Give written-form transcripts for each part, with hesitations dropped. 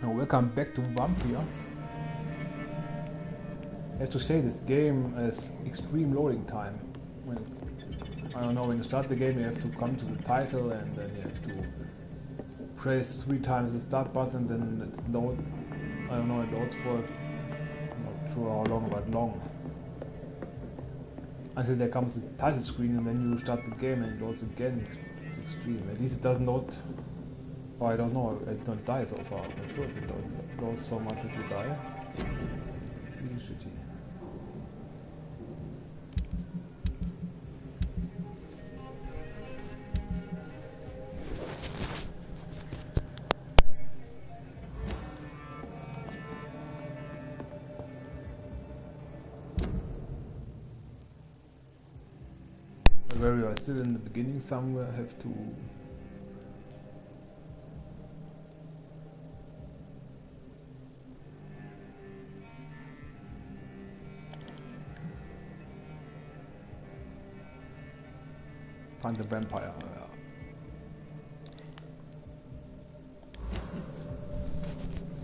Now welcome back to Vampyr. I have to say, this game has extreme loading time. I don't know, when you start the game you have to come to the title and then you have to press 3 times the start button, then it's load. I don't know, it loads for, I'm not sure how long, but long. Until there comes the title screen and then you start the game and it loads again. It's extreme. At least it doesn't load. Oh, I don't know, I did not die so far. I'm not sure if it loads so much if you die. Really shitty. Where we are still in the beginning somewhere, I have to find the vampire.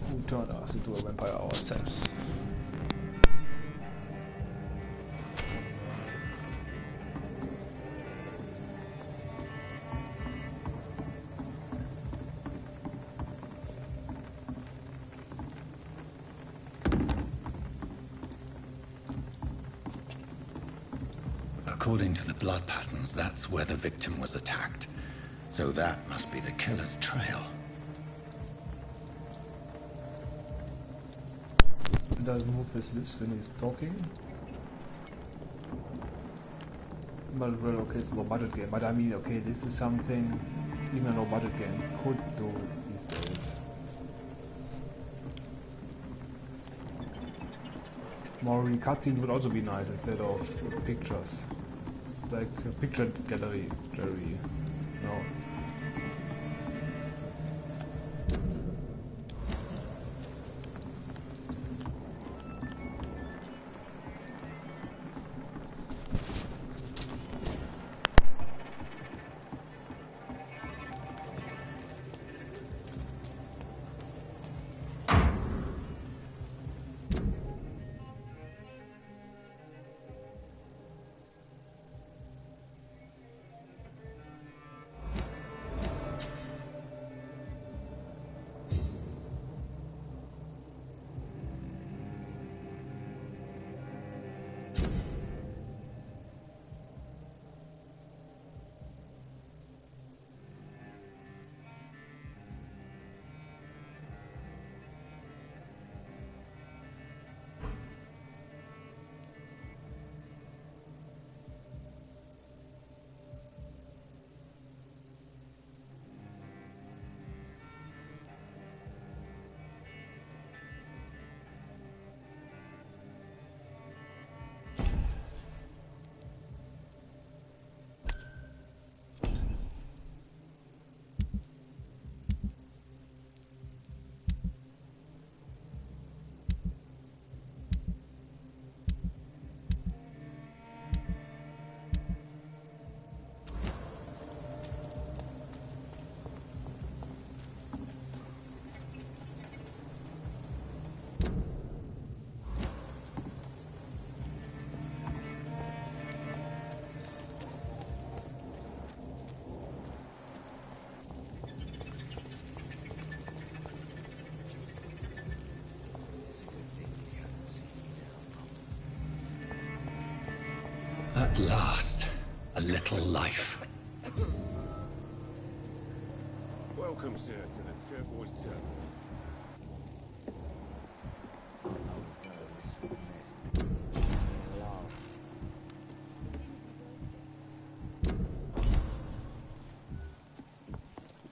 Who turned us into a vampire ourselves? According to the blood patterns, that's where the victim was attacked. So that must be the killer's trail. He doesn't move his lips when he's talking. Well, okay, it's a low budget game, but I mean, okay, this is something even a low budget game could do these days. More cutscenes would also be nice instead of pictures. It's like a picture gallery, Jerry. No. At last, a little life. Welcome, sir, to the Turquoise Tavern.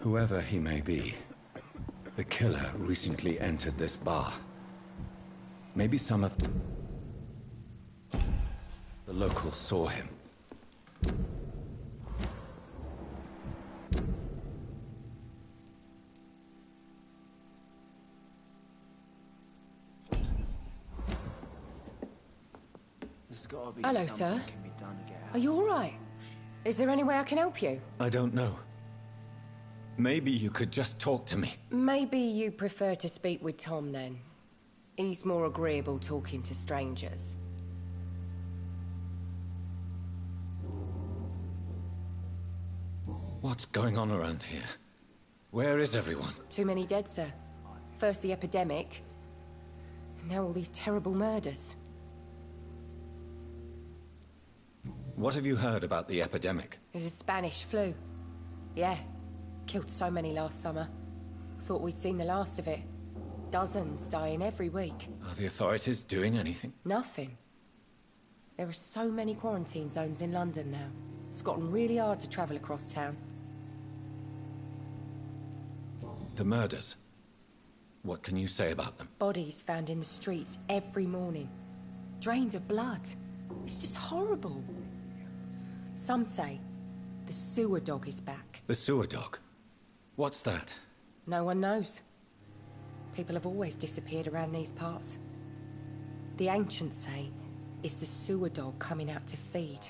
Whoever he may be, the killer recently entered this bar. Maybe some of the locals saw him. Hello, sir. Are you all right? Is there any way I can help you? I don't know. Maybe you could just talk to me. Maybe you prefer to speak with Tom then. He's more agreeable talking to strangers. What's going on around here? Where is everyone? Too many dead, sir. First the epidemic, now all these terrible murders. What have you heard about the epidemic? There's a Spanish flu. Yeah. Killed so many last summer. Thought we'd seen the last of it. Dozens dying every week. Are the authorities doing anything? Nothing. There are so many quarantine zones in London now. It's gotten really hard to travel across town. The murders. What can you say about them? Bodies found in the streets every morning. Drained of blood. It's just horrible. Some say the sewer dog is back. The sewer dog? What's that? No one knows. People have always disappeared around these parts. The ancients say it's the sewer dog coming out to feed.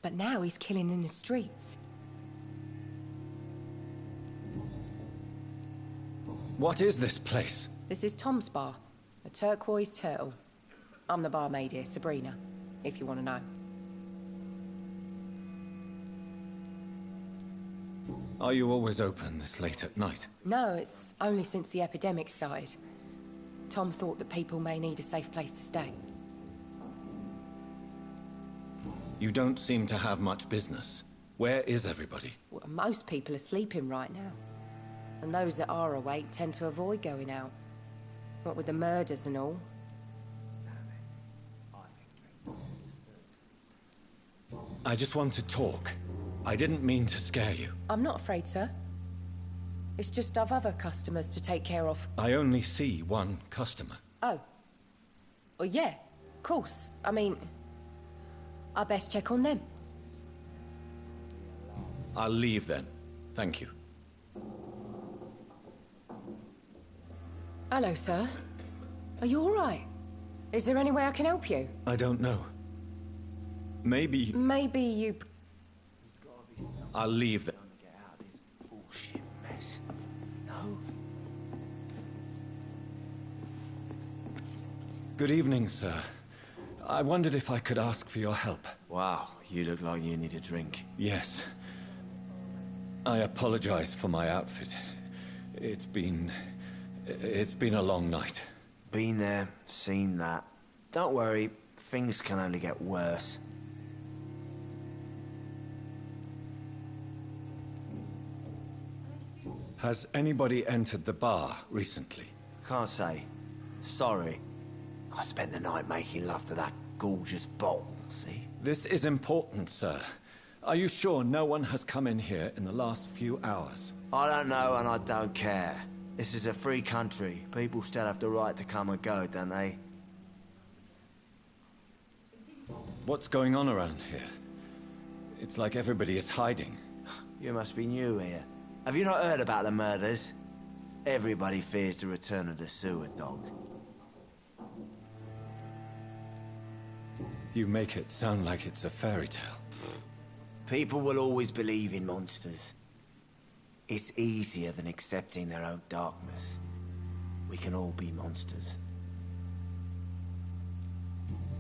But now he's killing in the streets. What is this place? This is Tom's bar, the Turquoise Turtle. I'm the barmaid here, Sabrina, if you want to know. Are you always open this late at night? No, it's only since the epidemic started. Tom thought that people may need a safe place to stay. You don't seem to have much business. Where is everybody? Well, most people are sleeping right now. And those that are awake tend to avoid going out. What with the murders and all. I just want to talk. I didn't mean to scare you. I'm not afraid, sir. It's just I've other customers to take care of. I only see one customer. Oh. Well, yeah, of course. I mean, I best check on them. I'll leave then. Thank you. Hello, sir. Are you all right? Is there any way I can help you? I don't know. Maybe... Maybe you... I'll leave then. Get out of this bullshit mess. No? Good evening, sir. I wondered if I could ask for your help. Wow, you look like you need a drink. Yes. I apologize for my outfit. It's been a long night. Been there, seen that. Don't worry, things can only get worse. Has anybody entered the bar recently? Can't say. Sorry. I spent the night making love to that gorgeous bottle, see? This is important, sir. Are you sure no one has come in here in the last few hours? I don't know and I don't care. This is a free country. People still have the right to come and go, don't they? What's going on around here? It's like everybody is hiding. You must be new here. Have you not heard about the murders? Everybody fears the return of the sewer dog. You make it sound like it's a fairy tale. People will always believe in monsters. It's easier than accepting their own darkness. We can all be monsters.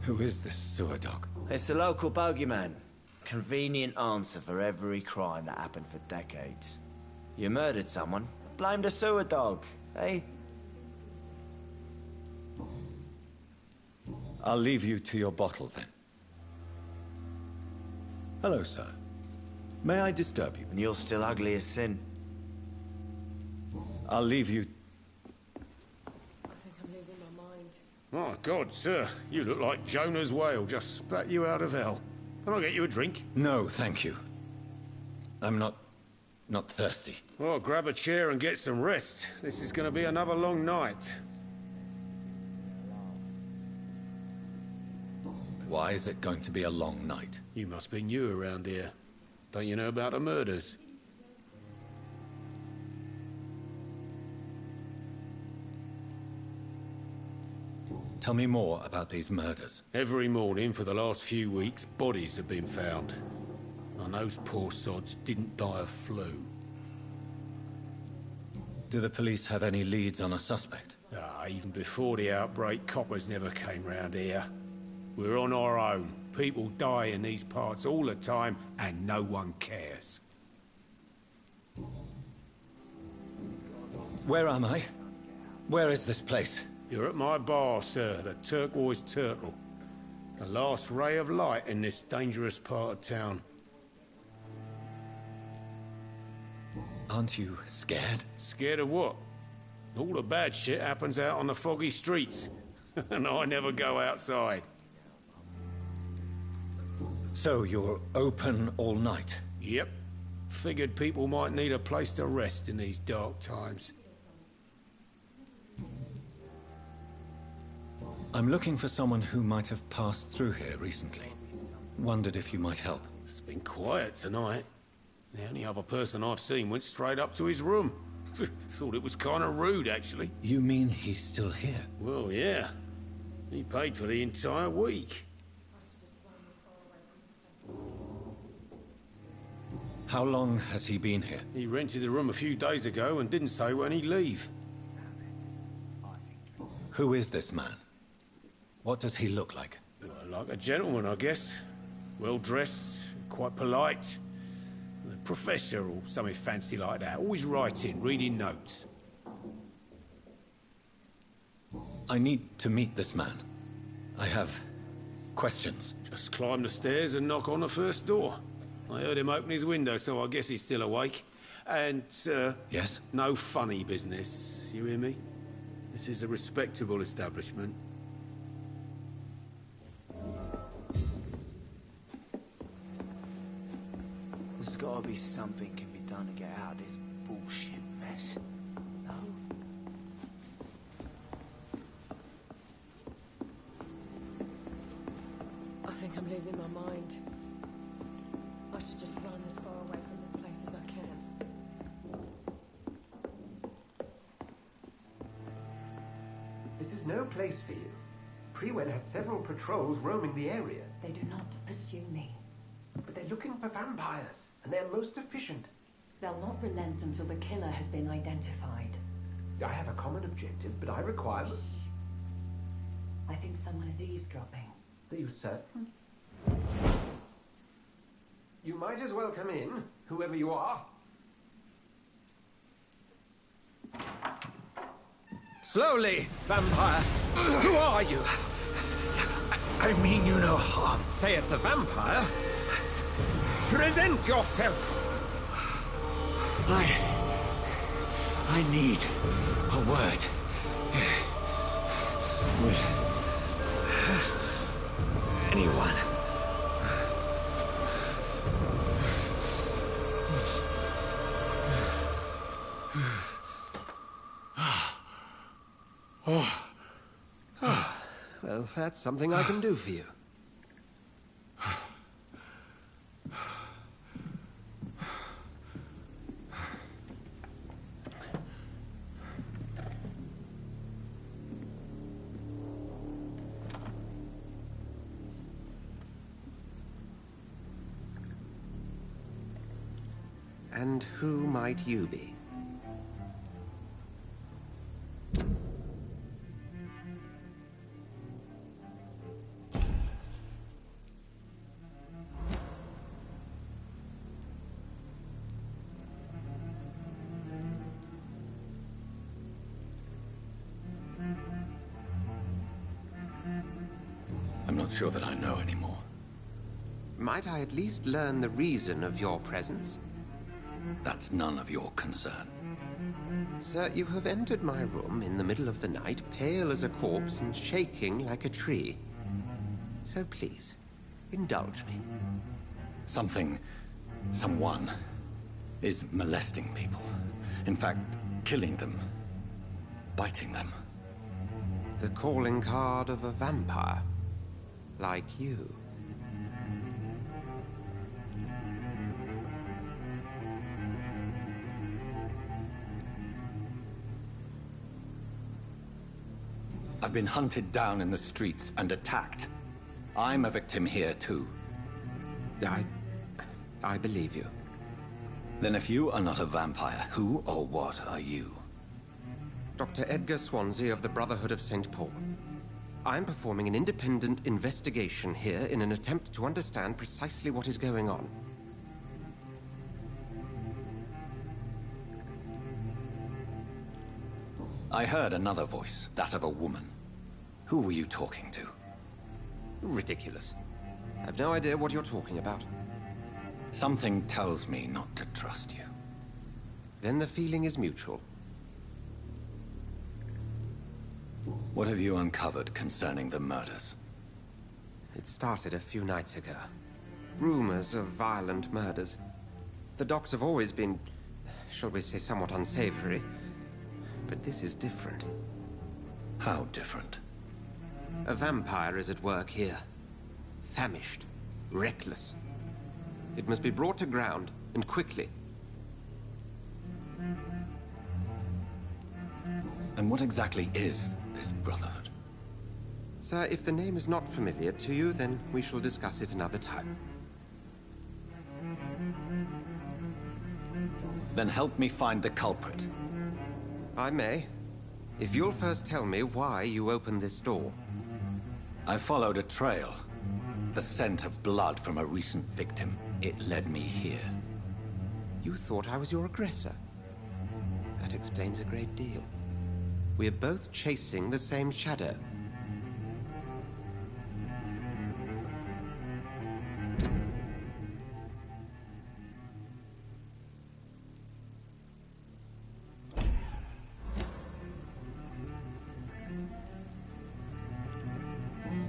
Who is this sewer dog? It's the local bogeyman. Convenient answer for every crime that happened for decades. You murdered someone, blame the sewer dog, eh? I'll leave you to your bottle then. Hello, sir. May I disturb you? And you're still ugly as sin. I'll leave you... I think I'm losing my mind. My God, sir, you look like Jonah's whale just spat you out of hell. Can I get you a drink? No, thank you. I'm not thirsty. Well, grab a chair and get some rest. This is going to be another long night. Why is it going to be a long night? You must be new around here. Don't you know about the murders? Tell me more about these murders. Every morning for the last few weeks, bodies have been found. And those poor sods didn't die of flu. Do the police have any leads on a suspect? Even before the outbreak, coppers never came round here. We're on our own. People die in these parts all the time, and no one cares. Where am I? Where is this place? You're at my bar, sir, the Turquoise Turtle. The last ray of light in this dangerous part of town. Aren't you scared? Scared of what? All the bad shit happens out on the foggy streets. And I never go outside. So you're open all night? Yep. Figured people might need a place to rest in these dark times. I'm looking for someone who might have passed through here recently. Wondered if you might help. It's been quiet tonight. The only other person I've seen went straight up to his room. Thought it was kind of rude, actually. You mean he's still here? Well, yeah. He paid for the entire week. How long has he been here? He rented the room a few days ago and didn't say when he'd leave. Who is this man? What does he look like? Well, like a gentleman, I guess. Well-dressed, quite polite. A professor or something fancy like that. Always writing, reading notes. I need to meet this man. I have questions. Just climb the stairs and knock on the first door. I heard him open his window, so I guess he's still awake. And, Yes? no funny business, you hear me? This is a respectable establishment. There's gotta be something can be done to get out of this bullshit mess. No? I think I'm losing my mind. I should just run as far away from this place as I can. This is no place for you. Prewen has several patrols roaming the area. They do not pursue me. But they're looking for vampires, and they're most efficient. They'll not relent until the killer has been identified. I have a common objective, but I require... I think someone is eavesdropping. Are you certain? You might as well come in, whoever you are. Slowly, vampire. Who are you? I mean you no harm. Say it, the vampire. Present yourself. I need a word. With anyone. Well, that's something I can do for you. And who might you be? I'm not sure that I know anymore. Might I at least learn the reason of your presence? That's none of your concern. Sir, you have entered my room in the middle of the night, pale as a corpse and shaking like a tree. So please, indulge me. Someone is molesting people. In fact, killing them. Biting them. The calling card of a vampire. Like you. I've been hunted down in the streets and attacked. I'm a victim here, too. I believe you. Then if you are not a vampire, who or what are you? Dr. Edgar Swansea of the Brotherhood of St. Paul. I'm performing an independent investigation here in an attempt to understand precisely what is going on. I heard another voice, that of a woman. Who were you talking to? Ridiculous. I've no idea what you're talking about. Something tells me not to trust you. Then the feeling is mutual. What have you uncovered concerning the murders? It started a few nights ago. Rumors of violent murders. The docks have always been, shall we say, somewhat unsavory. But this is different. How different? A vampire is at work here. Famished. Reckless. It must be brought to ground, and quickly. And what exactly is this Brotherhood? Sir, if the name is not familiar to you, then we shall discuss it another time. Then help me find the culprit. I may. If you'll first tell me why you opened this door. I followed a trail. The scent of blood from a recent victim. It led me here. You thought I was your aggressor. That explains a great deal. We're both chasing the same shadow.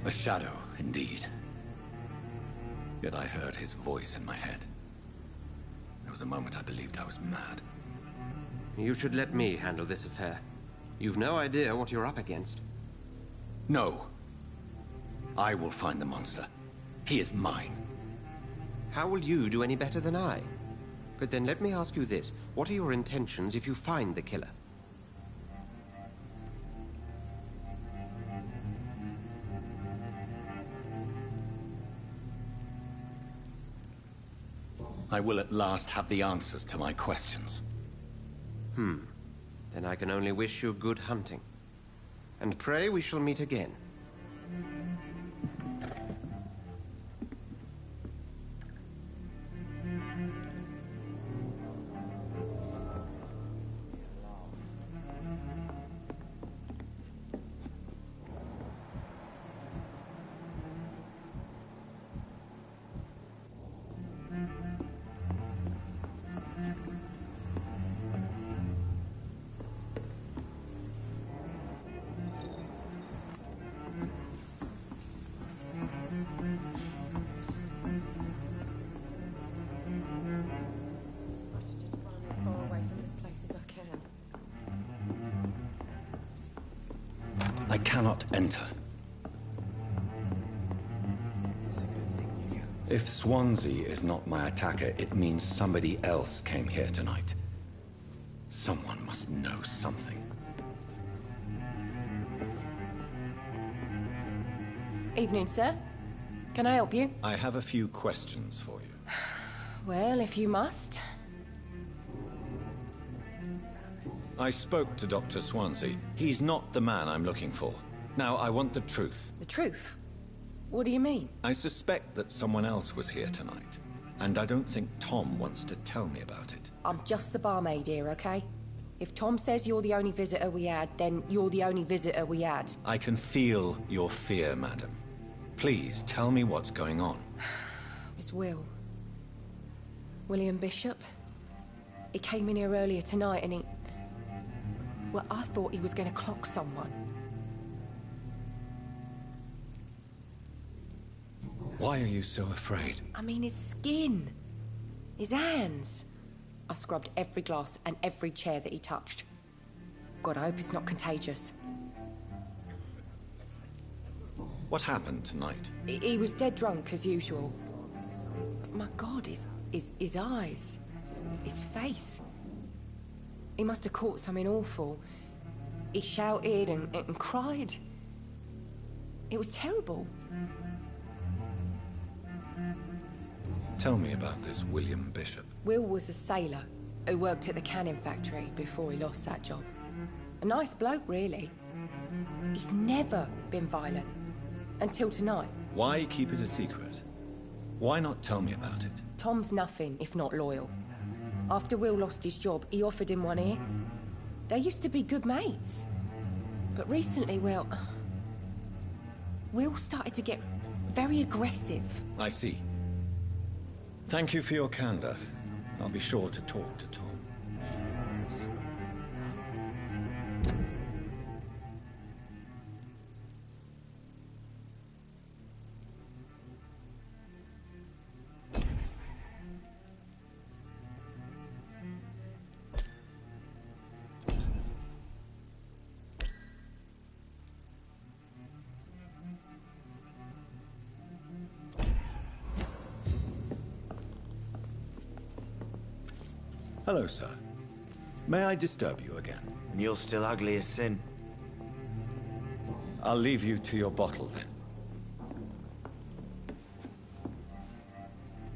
A shadow, indeed. Yet I heard his voice in my head. There was a moment I believed I was mad. You should let me handle this affair. You've no idea what you're up against. No. I will find the monster. He is mine. How will you do any better than I? But then let me ask you this. What are your intentions if you find the killer? I will at last have the answers to my questions. Then I can only wish you good hunting. And pray we shall meet again. I cannot enter. If Swansea is not my attacker, it means somebody else came here tonight. Someone must know something. Evening, sir. Can I help you? I have a few questions for you. Well, if you must. I spoke to Dr. Swansea. He's not the man I'm looking for. Now, I want the truth. The truth? What do you mean? I suspect that someone else was here tonight. And I don't think Tom wants to tell me about it. I'm just the barmaid here, okay? If Tom says you're the only visitor we had, then you're the only visitor we had. I can feel your fear, madam. Please, tell me what's going on. It's Will. William Bishop. He came in here earlier tonight and he... Well, I thought he was going to clock someone. Why are you so afraid? I mean, his skin. His hands. I scrubbed every glass and every chair that he touched. God, I hope it's not contagious. What happened tonight? He was dead drunk, as usual. But my God, his eyes. His face. He must have caught something awful. He shouted and cried. It was terrible. Tell me about this William Bishop. Will was a sailor who worked at the cannon factory before he lost that job. A nice bloke, really. He's never been violent. Until tonight. Why keep it a secret? Why not tell me about it? Tom's nothing if not loyal. After Will lost his job, he offered him one ear. They used to be good mates. But recently, well... Will started to get very aggressive. I see. Thank you for your candor. I'll be sure to talk to Tom. Hello, sir. May I disturb you again? And you're still ugly as sin. I'll leave you to your bottle, then.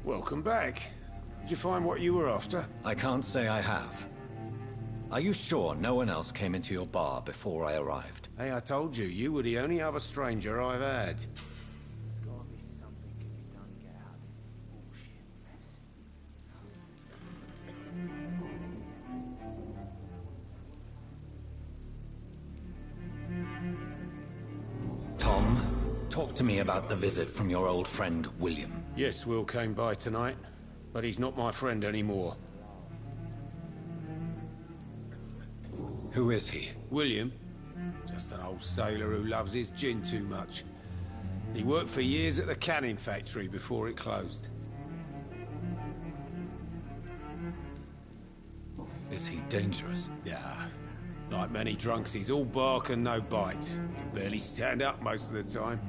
Welcome back. Did you find what you were after? I can't say I have. Are you sure no one else came into your bar before I arrived? Hey, I told you, you were the only other stranger I've had. Talk to me about the visit from your old friend, William. Yes, Will came by tonight, but he's not my friend anymore. Who is he? William? Just an old sailor who loves his gin too much. He worked for years at the canning factory before it closed. Is he dangerous? Yeah. Like many drunks, he's all bark and no bite. Can barely stand up most of the time.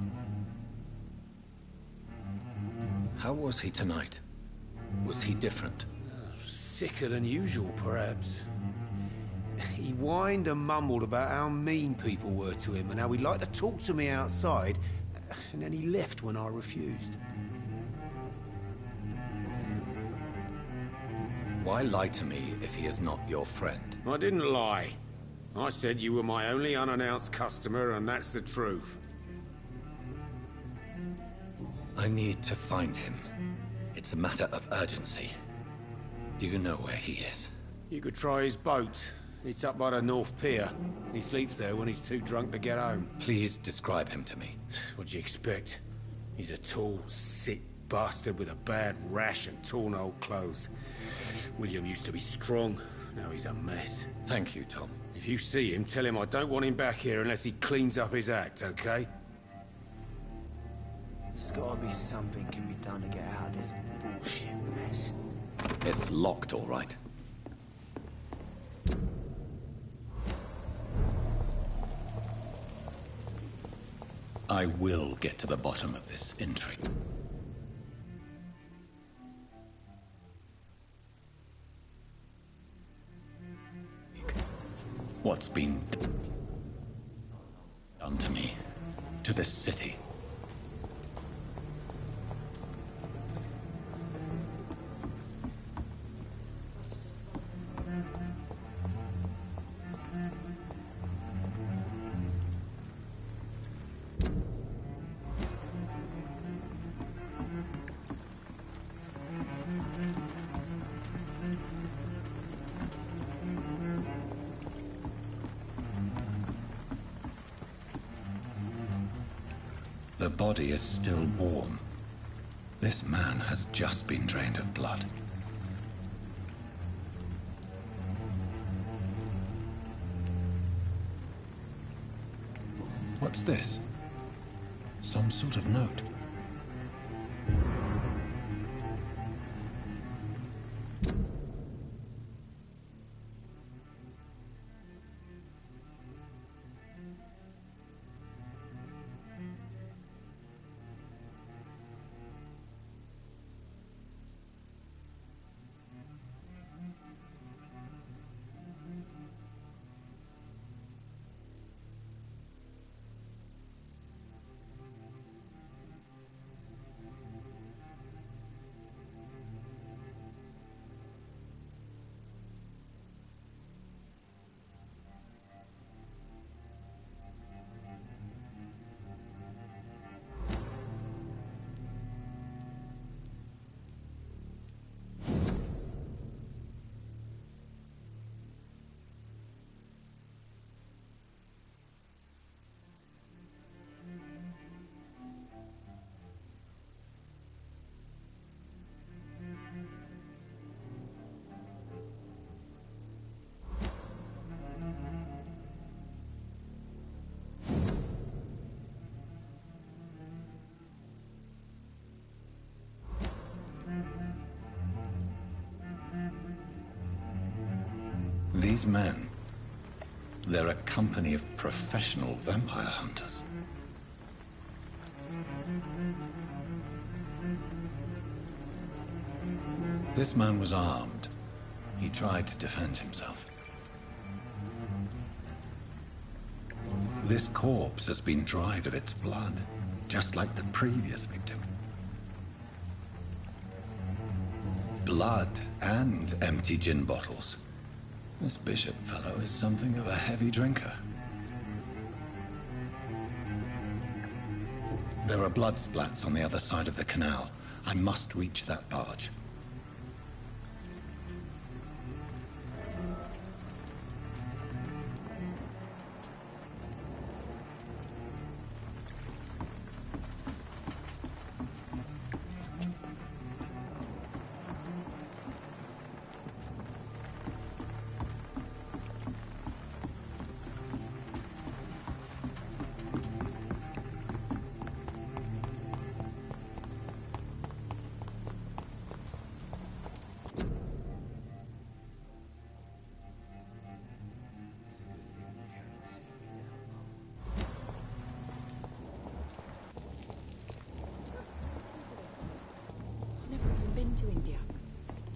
How was he tonight? Was he different? Sicker than usual, perhaps. He whined and mumbled about how mean people were to him and how he'd like to talk to me outside, and then he left when I refused. Why lie to me if he is not your friend? I didn't lie. I said you were my only unannounced customer, and that's the truth. I need to find him. It's a matter of urgency. Do you know where he is? You could try his boat. It's up by the North Pier. He sleeps there when he's too drunk to get home. Please describe him to me. What'd you expect? He's a tall, sick bastard with a bad rash and torn old clothes. William used to be strong. Now he's a mess. Thank you, Tom. If you see him, tell him I don't want him back here unless he cleans up his act, okay? There's gotta be something can be done to get out of this bullshit mess. It's locked, all right. I will get to the bottom of this intrigue. What's been done to me, to this city? The body is still warm. This man has just been drained of blood. What's this? Some sort of note. men. They're a company of professional vampire hunters. This man was armed. He tried to defend himself. This corpse has been dried of its blood, just like the previous victim. Blood and empty gin bottles. This Bishop fellow is something of a heavy drinker. There are blood splats on the other side of the canal. I must reach that barge. To India.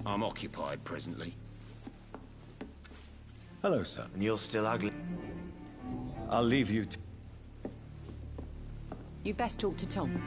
I'm occupied presently. Hello, sir. And you're still ugly. I'll leave you to... You best talk to Tom.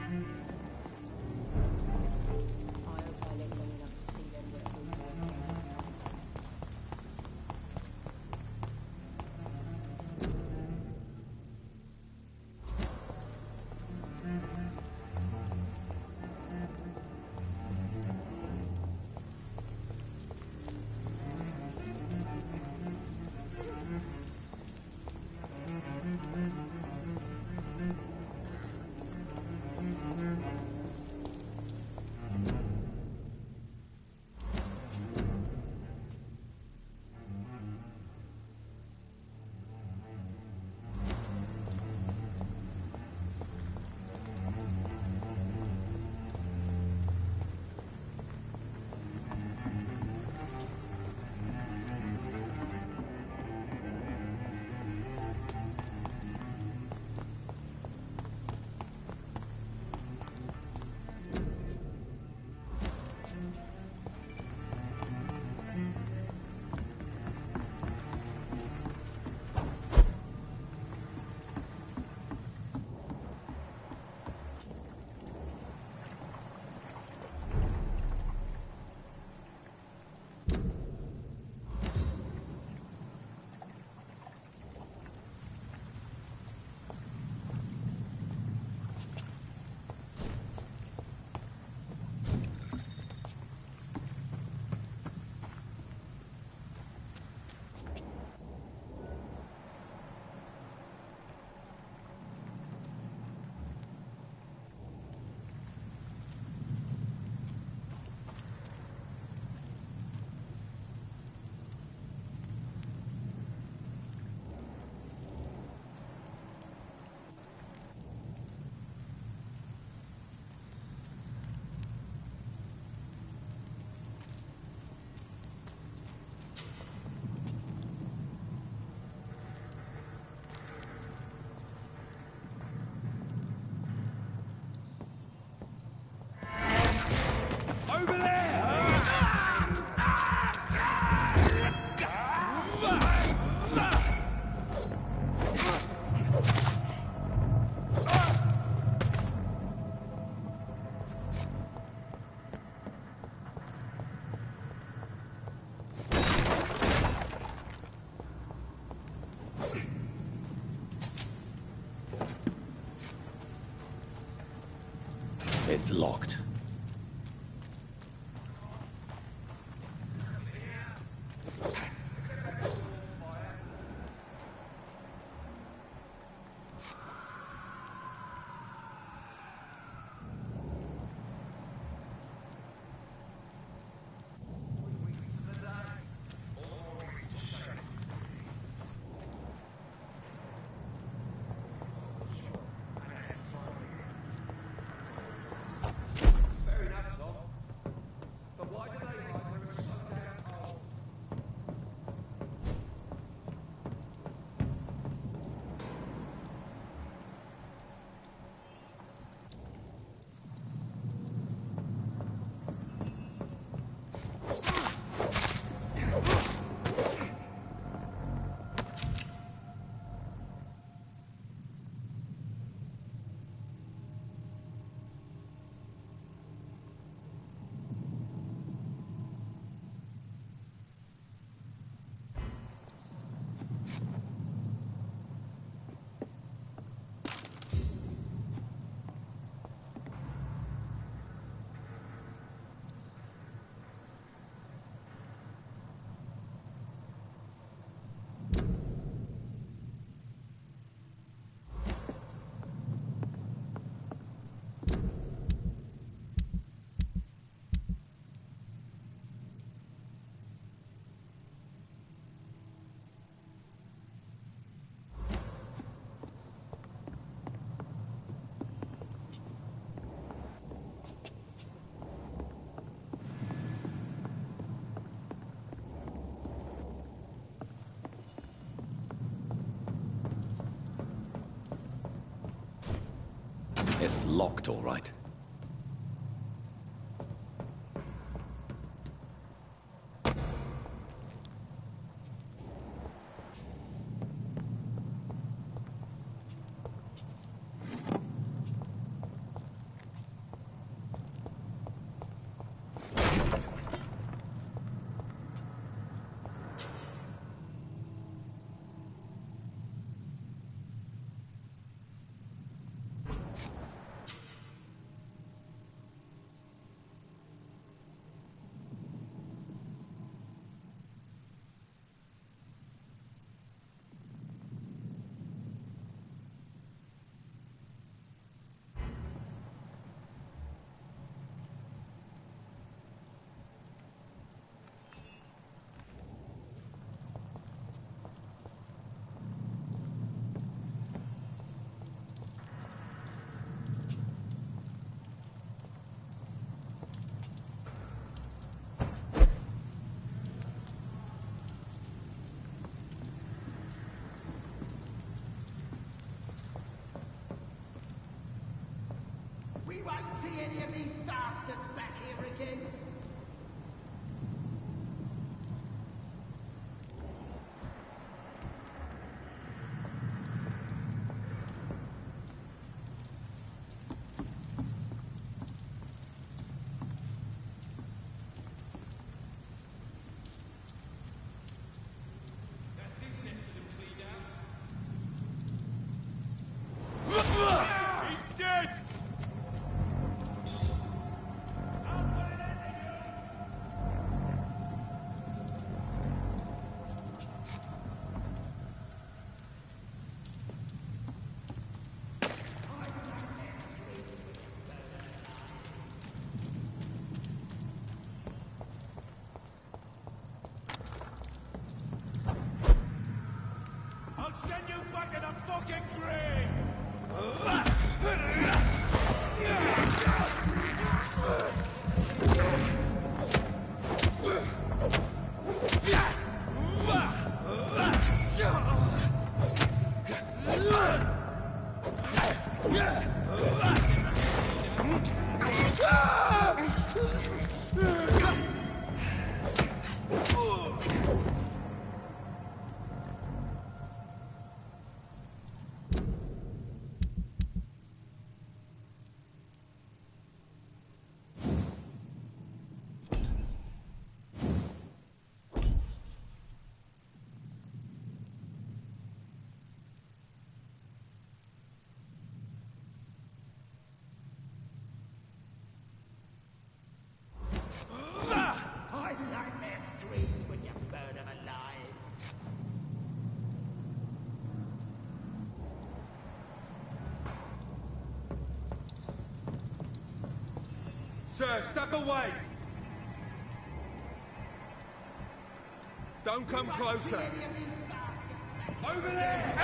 It's locked. It's locked, all right. We won't see any of these bastards back here again. He's dead! I'll send you back in a fucking grave! I like their screams when you burn them alive. Sir, step away! Don't come closer! Over there!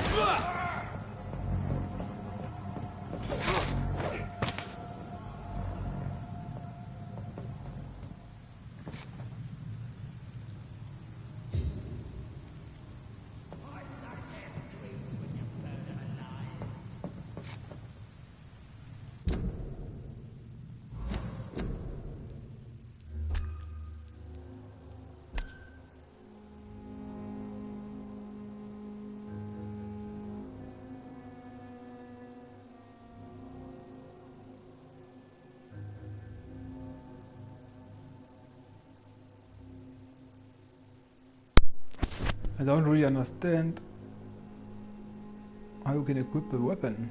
I don't really understand how you can equip a weapon.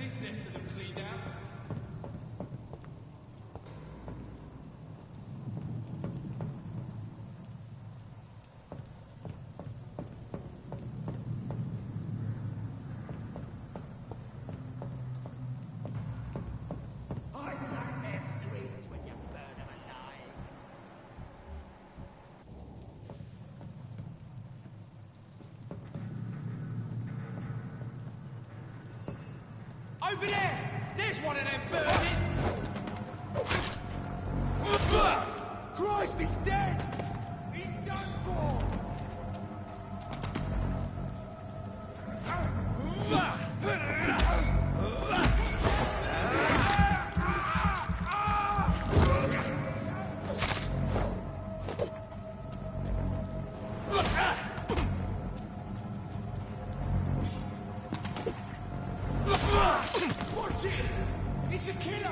this nest of them cleaned out. I like their screams when you burn them alive. Over there! There's one of them burning! Christ, he's dead! He's done for! Watch it! It's a killer!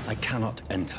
I cannot enter.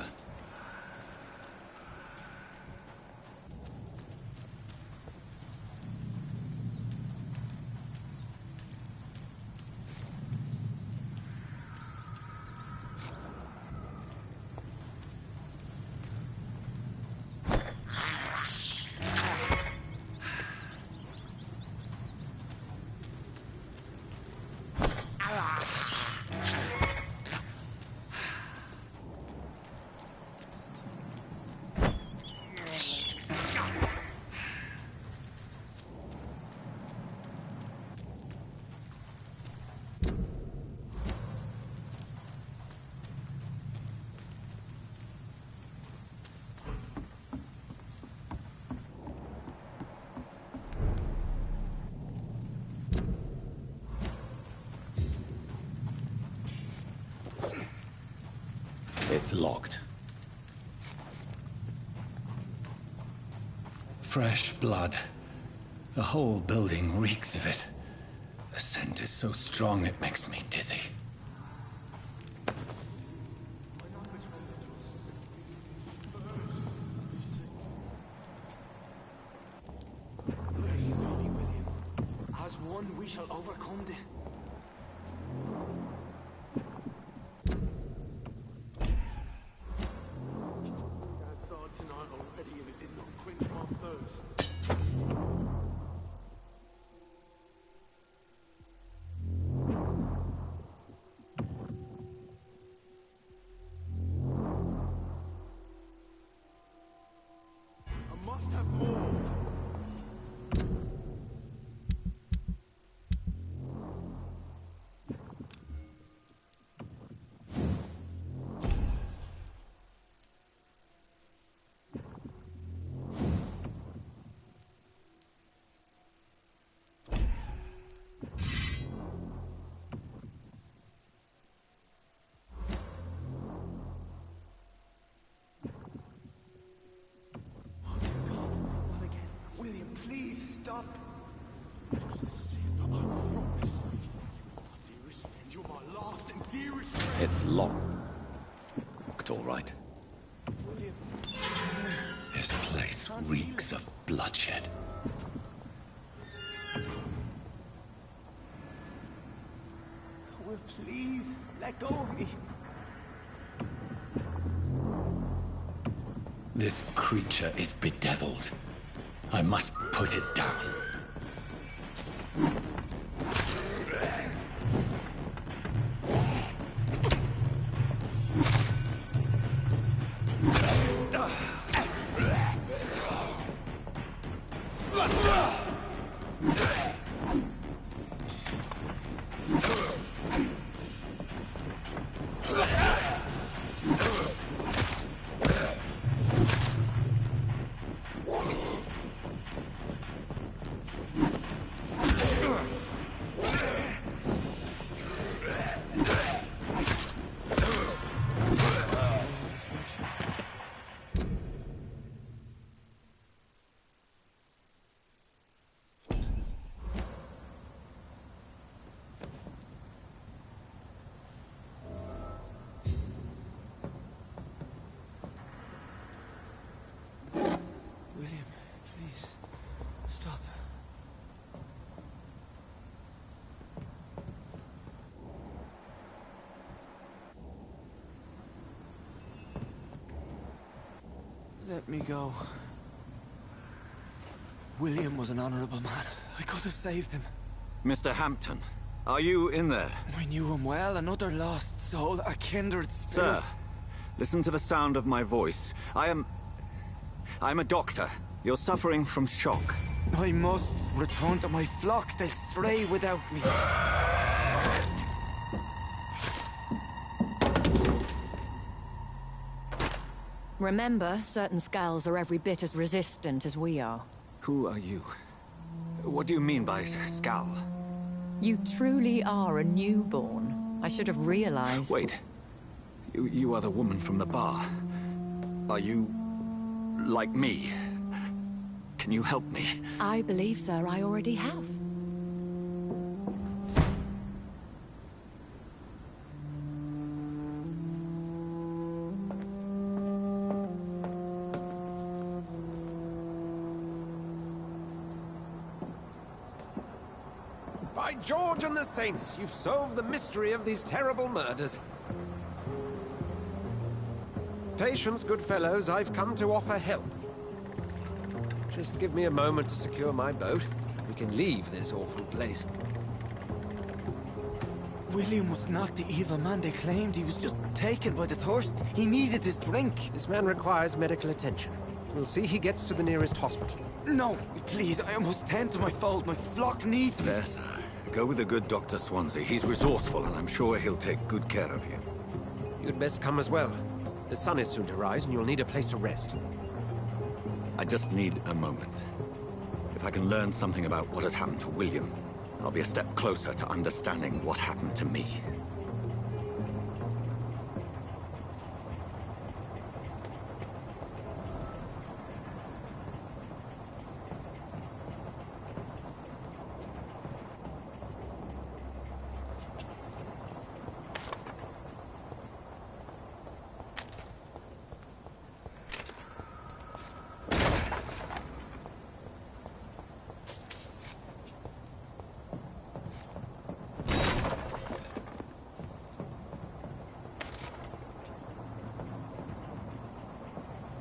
It's locked. Fresh blood. The whole building reeks of it. The scent is so strong it makes me dizzy. As one, we shall overcome this. Please stop. You're my last and dearest friend. It's locked, all right. This place reeks of bloodshed. Will please let go of me. This creature is bedeviled. I must put it down. Let me go. William was an honorable man. I could have saved him. Mr. Hampton, are you in there? I knew him well. Another lost soul, a kindred spirit. Sir, listen to the sound of my voice. I'm a doctor. You're suffering from shock. I must return to my flock. They'll stray without me. Remember, certain skulls are every bit as resistant as we are. Who are you? What do you mean by Skal? You truly are a newborn. I should have realized. Wait. You are the woman from the bar. Are you... like me? Can you help me? I believe, sir, I already have. By George and the Saints, you've solved the mystery of these terrible murders. Patience, good fellows, I've come to offer help. Just give me a moment to secure my boat. We can leave this awful place. William was not the evil man they claimed. He was just taken by the thirst. He needed his drink. This man requires medical attention. We'll see he gets to the nearest hospital. No, please, I must tend to my fold. My flock needs me. There, sir. Go with the good Dr. Swansea. He's resourceful, and I'm sure he'll take good care of you. You'd best come as well. The sun is soon to rise, and you'll need a place to rest. I just need a moment. If I can learn something about what has happened to William, I'll be a step closer to understanding what happened to me.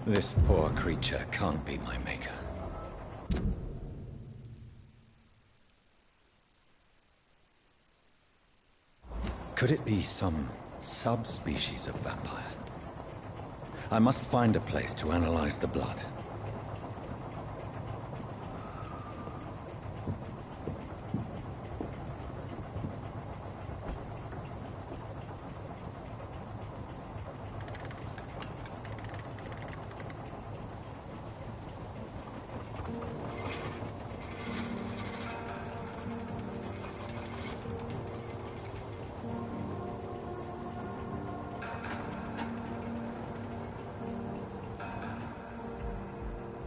This poor creature can't be my maker. Could it be some subspecies of vampire? I must find a place to analyze the blood.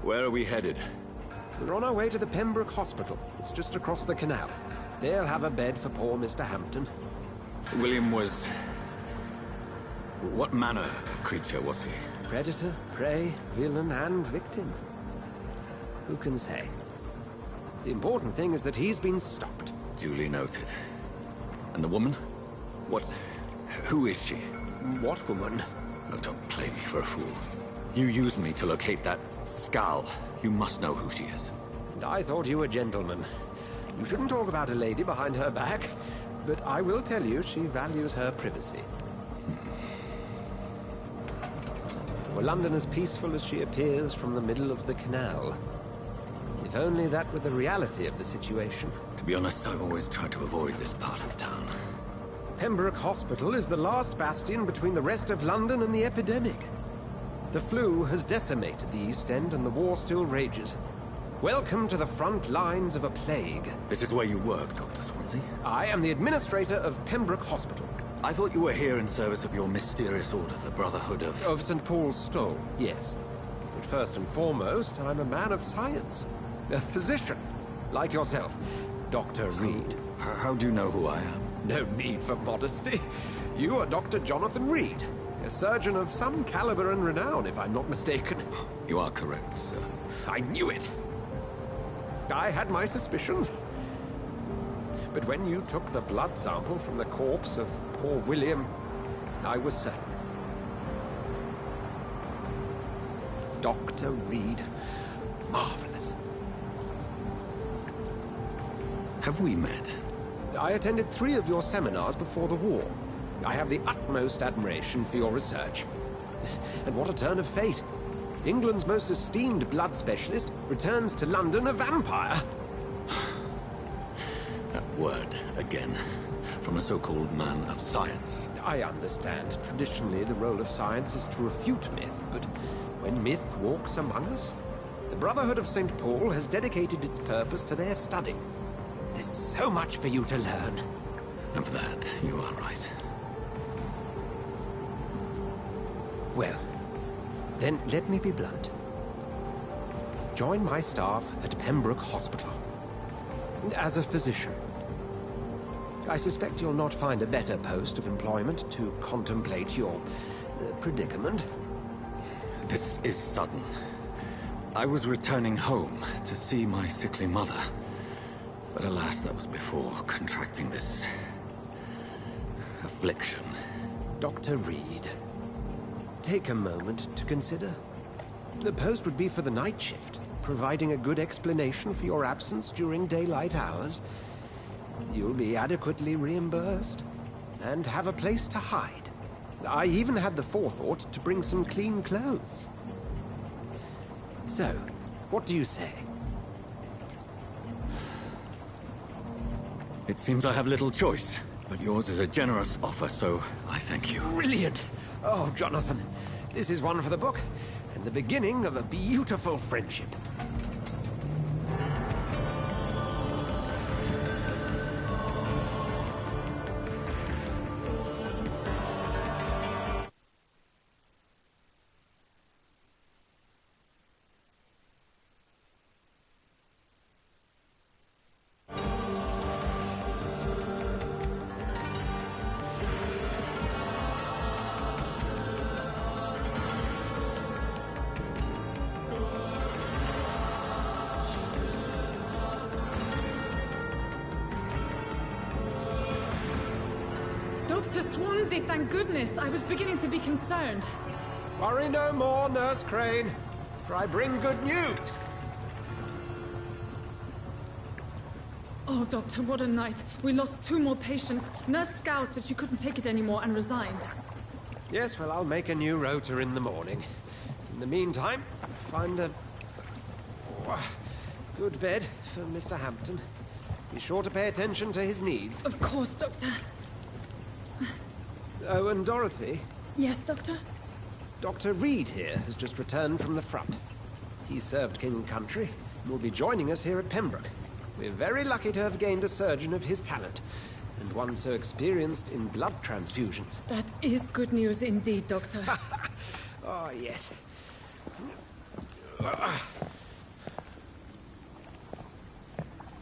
Where are we headed? We're on our way to the Pembroke Hospital. It's just across the canal. They'll have a bed for poor Mr. Hampton. William was... what manner of creature was he? Predator, prey, villain, and victim. Who can say? The important thing is that he's been stopped. Duly noted. And the woman? What... who is she? What woman? Oh, don't play me for a fool. You used me to locate that skull. You must know who she is. And I thought you a gentleman. You shouldn't talk about a lady behind her back, but I will tell you she values her privacy. Were London as peaceful as she appears from the middle of the canal? If only that were the reality of the situation. To be honest, I've always tried to avoid this part of town. Pembroke Hospital is the last bastion between the rest of London and the epidemic. The flu has decimated the East End and the war still rages. Welcome to the front lines of a plague. This is where you work, Dr. Swansea? I am the administrator of Pembroke Hospital. I thought you were here in service of your mysterious order, the Brotherhood of... Of St. Paul's Stole, yes. But first and foremost, I'm a man of science. A physician, like yourself, Dr. Reed. How do you know who I am? No need for modesty. You are Dr. Jonathan Reed. A surgeon of some caliber and renown, if I'm not mistaken. You are correct, sir. I knew it! I had my suspicions. But when you took the blood sample from the corpse of poor William, I was certain. Dr. Reed. Marvelous. Have we met? I attended 3 of your seminars before the war. I have the utmost admiration for your research. And what a turn of fate. England's most esteemed blood specialist returns to London a vampire. That word, again. From a so-called man of science. I understand. Traditionally, the role of science is to refute myth, but when myth walks among us, the Brotherhood of St. Paul has dedicated its purpose to their study. There's so much for you to learn. Of that, you are right. Well, then let me be blunt. Join my staff at Pembroke Hospital. As a physician. I suspect you'll not find a better post of employment to contemplate your predicament. This is sudden. I was returning home to see my sickly mother. But alas, that was before contracting this affliction. Dr. Reed, take a moment to consider. The post would be for the night shift, providing a good explanation for your absence during daylight hours. You'll be adequately reimbursed, and have a place to hide. I even had the forethought to bring some clean clothes. So, what do you say? It seems I have little choice, but yours is a generous offer, so I thank you. Brilliant! Oh, Jonathan, this is one for the book, and the beginning of a beautiful friendship. Dr. Swansea, thank goodness. I was beginning to be concerned. Worry no more, Nurse Crane, for I bring good news. Oh, Doctor, what a night. We lost 2 more patients. Nurse Scow said she couldn't take it anymore and resigned. Yes, well, I'll make a new rota in the morning. In the meantime, find a good bed for Mr. Hampton. Be sure to pay attention to his needs. Of course, Doctor. Oh, and Dorothy? Yes, Doctor? Dr. Reed here has just returned from the front. He served King and Country and will be joining us here at Pembroke. We're very lucky to have gained a surgeon of his talent, and one so experienced in blood transfusions. That is good news indeed, Doctor. Oh, yes.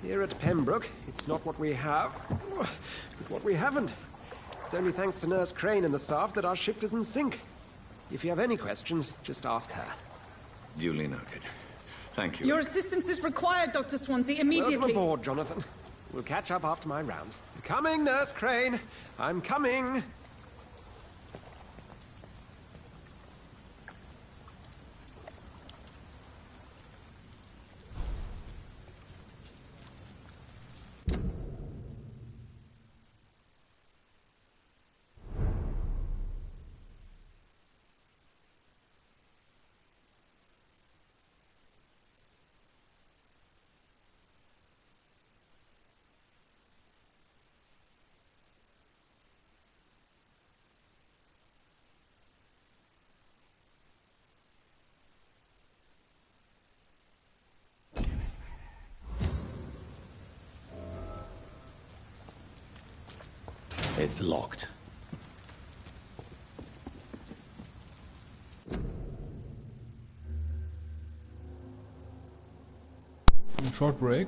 Here at Pembroke, it's not what we have, but what we haven't. It's only thanks to Nurse Crane and the staff that our ship doesn't sink. If you have any questions, just ask her. Duly noted. Thank you. Your assistance is required, Dr. Swansea, immediately. Welcome aboard, Jonathan. We'll catch up after my rounds. Coming, Nurse Crane. I'm coming. It's locked. Short break.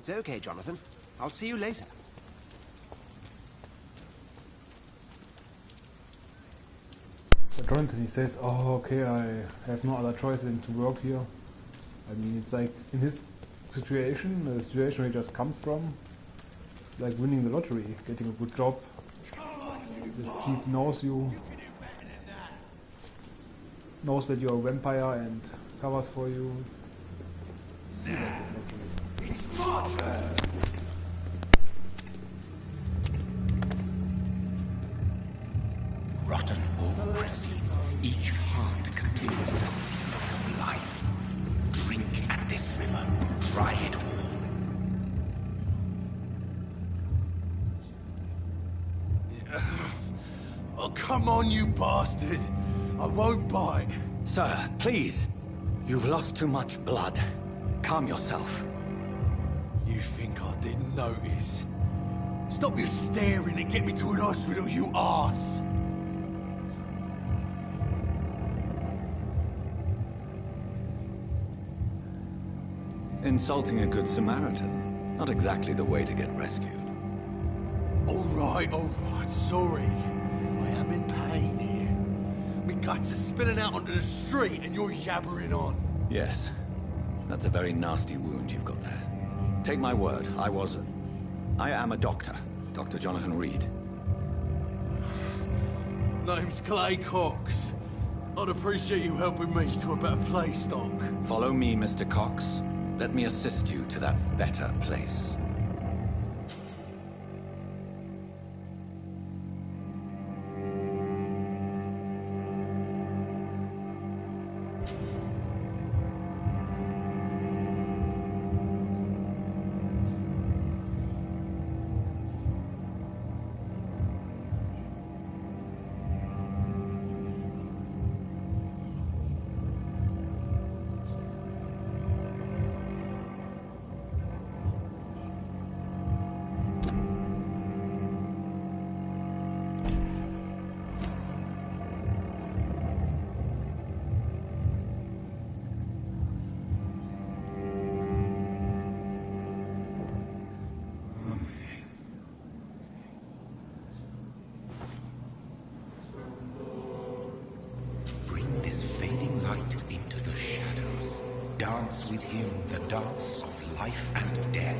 It's okay, Jonathan. I'll see you later. Jonathan, he says, oh, okay, I have no other choice than to work here. I mean, it's like, in his situation, the situation where he just comes from, it's like winning the lottery, getting a good job. The chief knows you, knows that you're a vampire and covers for you. Rotten or pristine, each heart contains the seed of life. Drink at this river, try it all. Oh, come on, you bastard! I won't bite. Sir, please. You've lost too much blood. Calm yourself. You think I didn't notice? Stop your staring and get me to an hospital, you arse! Insulting a good Samaritan. Not exactly the way to get rescued. Alright, sorry. I am in pain here. Me guts are spilling out onto the street and you're yabbering on. Yes. That's a very nasty wound you've got there. Take my word, I am a doctor. Dr. Jonathan Reed. Name's Clay Cox. I'd appreciate you helping me to a better place, Doc. Follow me, Mr. Cox. Let me assist you to that better place. Dance with him the dance of life and death.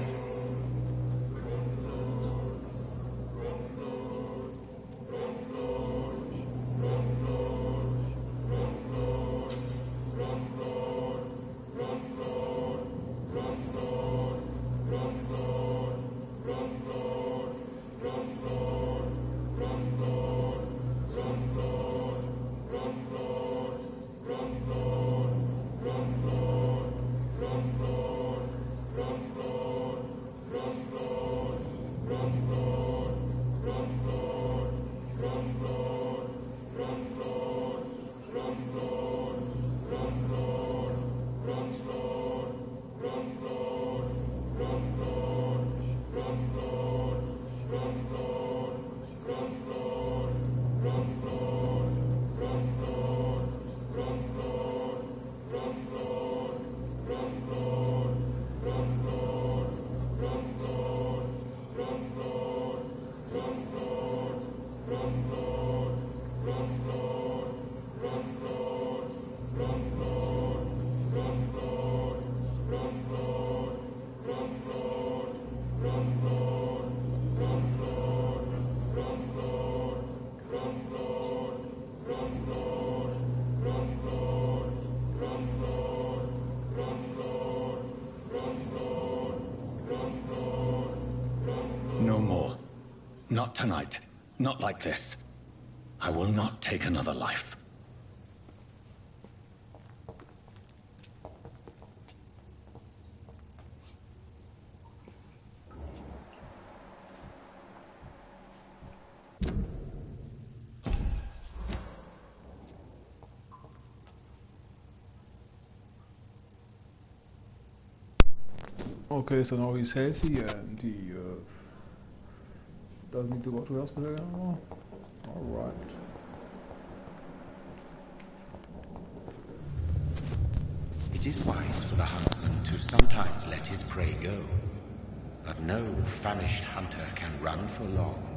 No more. Not tonight. Not like this. I will not take another life. Okay, so now he's healthy and he doesn't need to go to the hospital anymore. Alright. It is wise for the huntsman to sometimes let his prey go. But no famished hunter can run for long.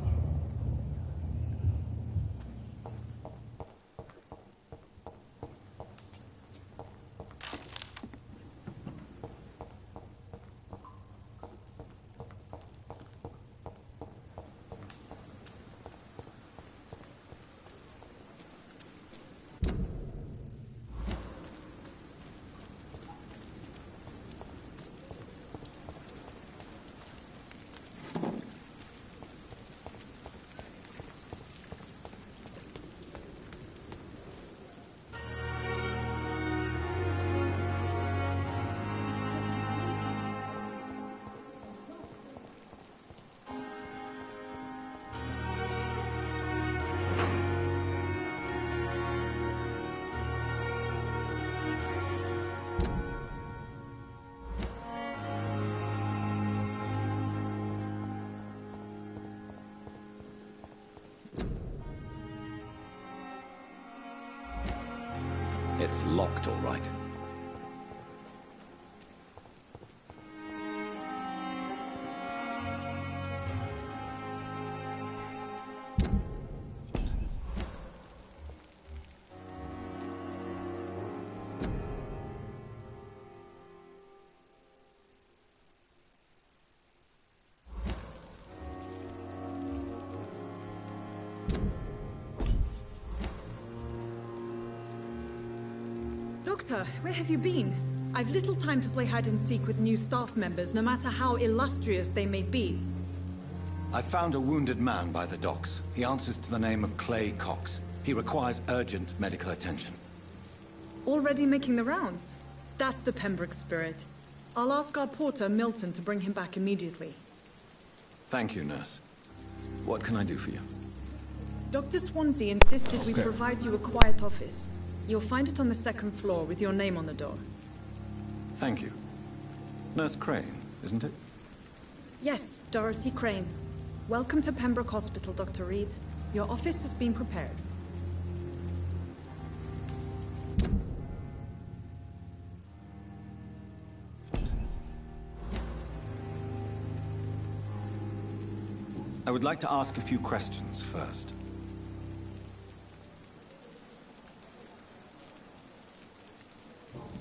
It's locked, all right. Doctor, where have you been? I've little time to play hide and seek with new staff members, no matter how illustrious they may be. I found a wounded man by the docks. He answers to the name of Clay Cox. He requires urgent medical attention. Already making the rounds? That's the Pembroke spirit. I'll ask our porter, Milton, to bring him back immediately. Thank you, nurse. What can I do for you? Dr. Swansea insisted we provide you a quiet office. You'll find it on the second floor with your name on the door. Thank you. Nurse Crane, isn't it? Yes, Dorothy Crane. Welcome to Pembroke Hospital, Dr. Reed. Your office has been prepared. I would like to ask a few questions first.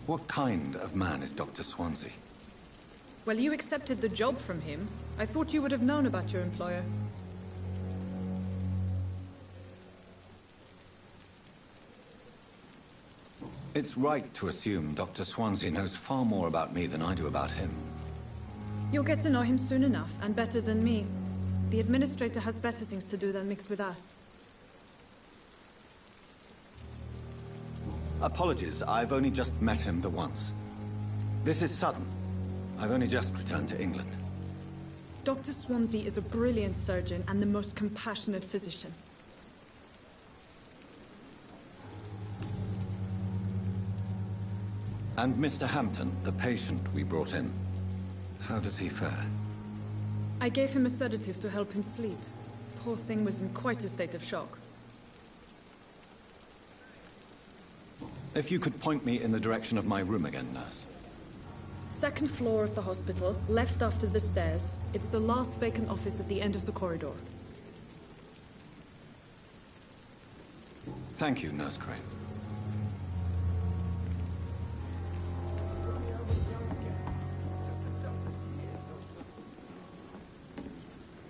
What kind of man is Dr. Swansea? Well, you accepted the job from him. I thought you would have known about your employer. It's right to assume Dr. Swansea knows far more about me than I do about him. You'll get to know him soon enough, and better than me. The administrator has better things to do than mix with us. Apologies, I've only just met him the once. This is sudden. I've only just returned to England. Dr. Swansea is a brilliant surgeon and the most compassionate physician. And Mr. Hampton, the patient we brought in, how does he fare? I gave him a sedative to help him sleep. Poor thing was in quite a state of shock. If you could point me in the direction of my room again, nurse. Second floor of the hospital, left after the stairs. It's the last vacant office at the end of the corridor. Thank you, Nurse Crane.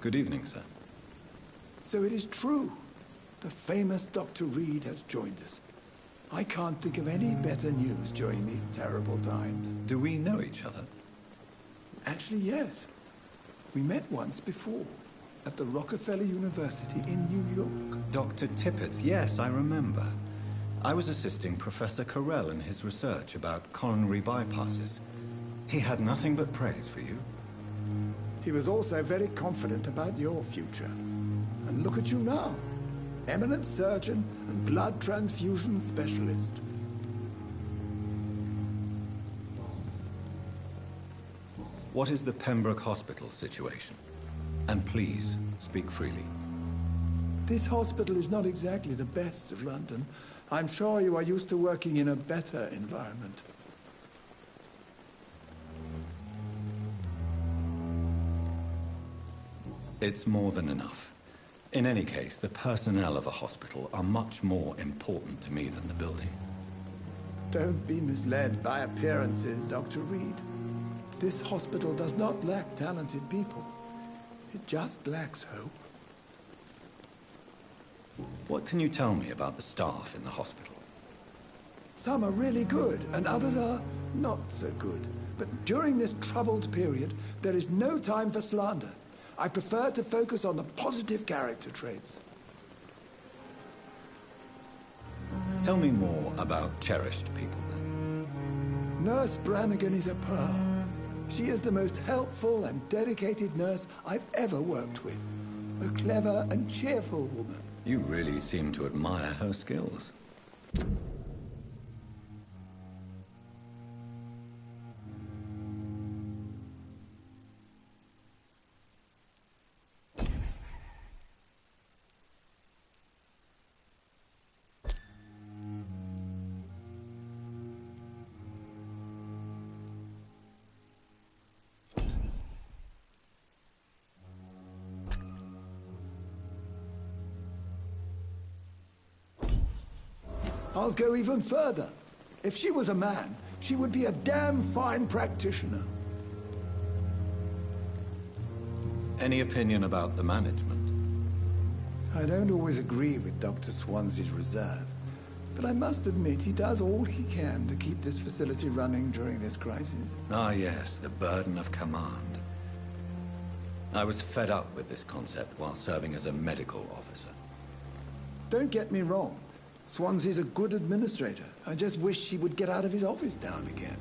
Good evening, sir. So it is true. The famous Dr. Reed has joined us. I can't think of any better news during these terrible times. Do we know each other? Actually, yes. We met once before, at the Rockefeller University in New York. Dr. Tippett, yes, I remember. I was assisting Professor Carell in his research about coronary bypasses. He had nothing but praise for you. He was also very confident about your future. And look at you now. Eminent surgeon and blood transfusion specialist. What is the Pembroke Hospital situation? And please, speak freely. This hospital is not exactly the best of London. I'm sure you are used to working in a better environment. It's more than enough. In any case, the personnel of a hospital are much more important to me than the building. Don't be misled by appearances, Dr. Reed. This hospital does not lack talented people. It just lacks hope. What can you tell me about the staff in the hospital? Some are really good, and others are not so good. But during this troubled period, there is no time for slander. I prefer to focus on the positive character traits. Tell me more about cherished people, then. Nurse Brannigan is a pearl. She is the most helpful and dedicated nurse I've ever worked with. A clever and cheerful woman. You really seem to admire her skills. I'll go even further. If she was a man, she would be a damn fine practitioner. Any opinion about the management? I don't always agree with Dr. Swansea's reserve, but I must admit he does all he can to keep this facility running during this crisis. Ah, yes, the burden of command. I was fed up with this concept while serving as a medical officer. Don't get me wrong. Swansea's a good administrator. I just wish he would get out of his office now and again.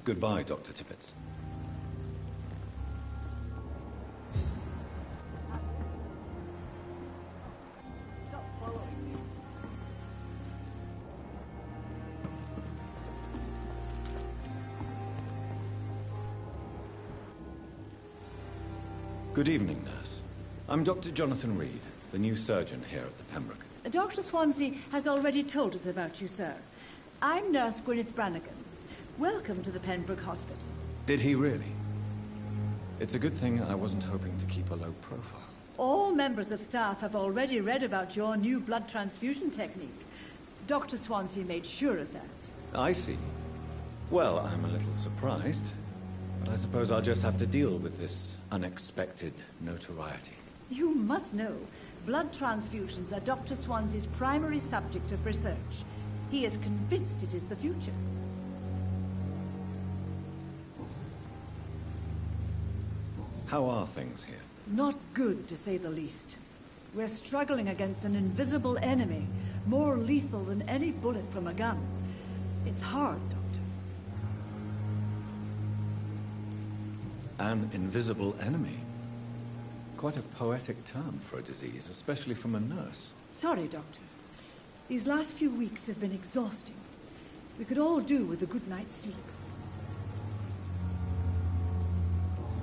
Goodbye, Dr. Tippett. Good evening, nurse. I'm Dr. Jonathan Reed, the new surgeon here at the Pembroke. Dr. Swansea has already told us about you, sir. I'm Nurse Gwyneth Brannigan. Welcome to the Pembroke Hospital. Did he really? It's a good thing I wasn't hoping to keep a low profile. All members of staff have already read about your new blood transfusion technique. Dr. Swansea made sure of that. I see. Well, I'm a little surprised, but I suppose I'll just have to deal with this unexpected notoriety. You must know, blood transfusions are Dr. Swansea's primary subject of research. He is convinced it is the future. How are things here? Not good, to say the least. We're struggling against an invisible enemy, more lethal than any bullet from a gun. It's hard, Doctor. An invisible enemy? Quite a poetic term for a disease, especially from a nurse. Sorry, Doctor. These last few weeks have been exhausting. We could all do with a good night's sleep.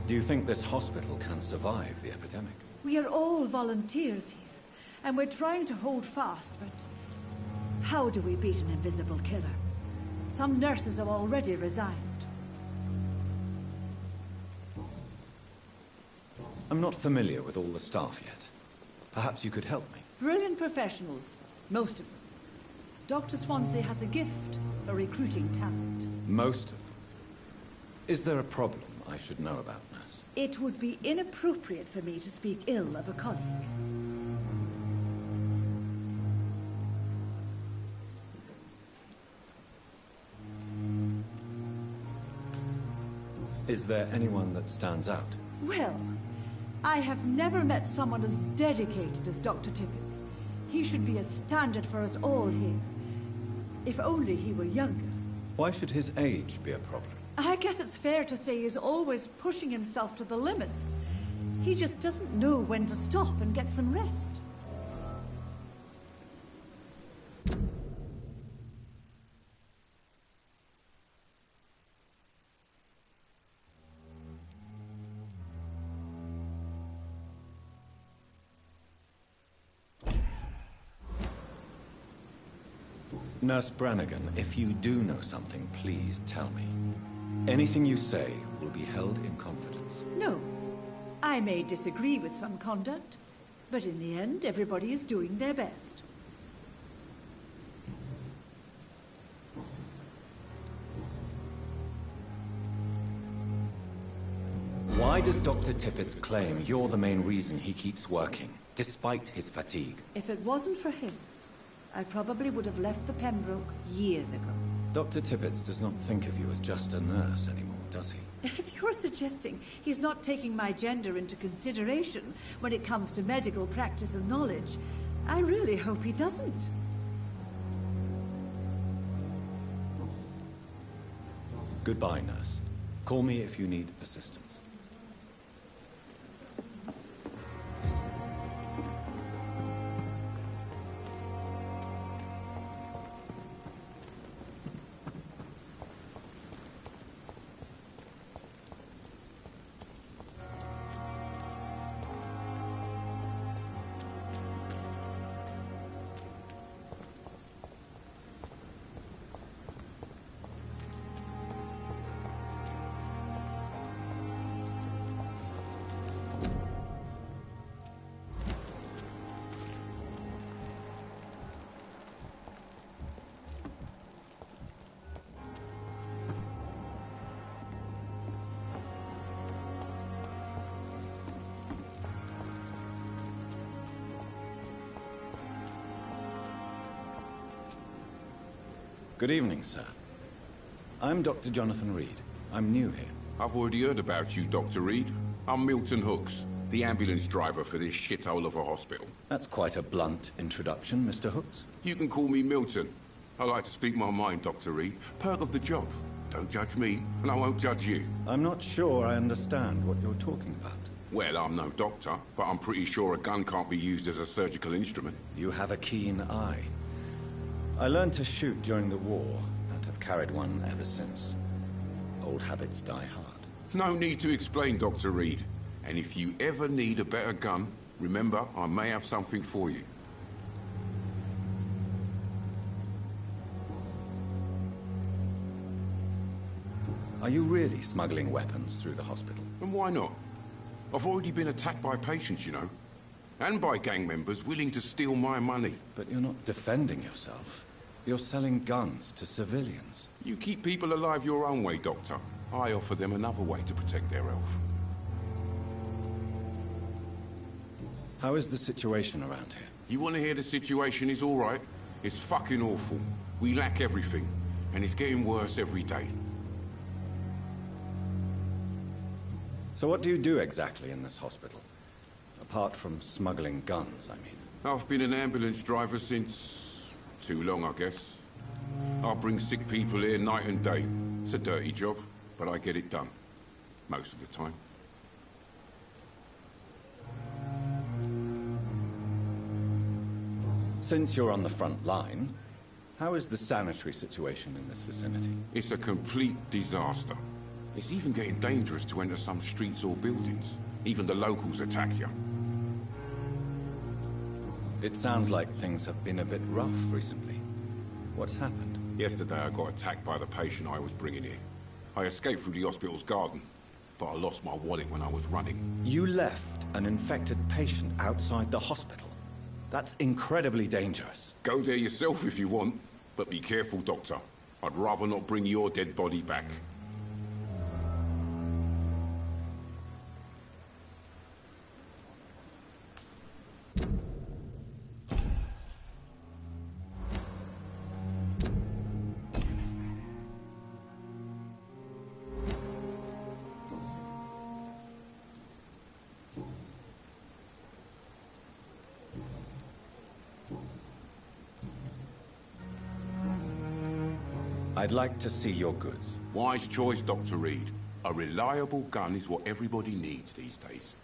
Do you think this hospital can survive the epidemic? We are all volunteers here, and we're trying to hold fast, but how do we beat an invisible killer? Some nurses have already resigned. I'm not familiar with all the staff yet. Perhaps you could help me. Brilliant professionals, most of them. Dr. Swansea has a gift for recruiting talent. Most of them? Is there a problem I should know about, nurse? It would be inappropriate for me to speak ill of a colleague. Is there anyone that stands out? Well, I have never met someone as dedicated as Dr. Tippett's. He should be a standard for us all here. If only he were younger. Why should his age be a problem? I guess it's fair to say he's always pushing himself to the limits. He just doesn't know when to stop and get some rest. Nurse Brannigan, if you do know something, please tell me. Anything you say will be held in confidence. No. I may disagree with some conduct, but in the end, everybody is doing their best. Why does Dr. Tippett claim you're the main reason he keeps working, despite his fatigue? If it wasn't for him, I probably would have left the Pembroke years ago. Dr. Tippett does not think of you as just a nurse anymore, does he? If you're suggesting he's not taking my gender into consideration when it comes to medical practice and knowledge, I really hope he doesn't. Goodbye, nurse. Call me if you need assistance. Good evening, sir. I'm Dr. Jonathan Reed. I'm new here. I've already heard about you, Dr. Reed. I'm Milton Hooks, the ambulance driver for this shithole of a hospital. That's quite a blunt introduction, Mr. Hooks. You can call me Milton. I like to speak my mind, Dr. Reed. Perk of the job. Don't judge me, and I won't judge you. I'm not sure I understand what you're talking about. Well, I'm no doctor, but I'm pretty sure a gun can't be used as a surgical instrument. You have a keen eye. I learned to shoot during the war, and have carried one ever since. Old habits die hard. No need to explain, Dr. Reed. And if you ever need a better gun, remember, I may have something for you. Are you really smuggling weapons through the hospital? And why not? I've already been attacked by patients, you know. And by gang members willing to steal my money. But you're not defending yourself. You're selling guns to civilians. You keep people alive your own way, Doctor. I offer them another way to protect their health. How is the situation around here? You want to hear the situation is all right? It's fucking awful. We lack everything. And it's getting worse every day. So what do you do exactly in this hospital? Apart from smuggling guns, I mean. I've been an ambulance driver since... too long, I guess. I bring sick people here night and day. It's a dirty job, but I get it done. Most of the time. Since you're on the front line, how is the sanitary situation in this vicinity? It's a complete disaster. It's even getting dangerous to enter some streets or buildings. Even the locals attack you. It sounds like things have been a bit rough recently. What's happened? Yesterday I got attacked by the patient I was bringing here. I escaped through the hospital's garden, but I lost my wallet when I was running. You left an infected patient outside the hospital? That's incredibly dangerous. Go there yourself if you want, but be careful, Doctor. I'd rather not bring your dead body back. I'd like to see your goods. Wise choice, Dr. Reed. A reliable gun is what everybody needs these days.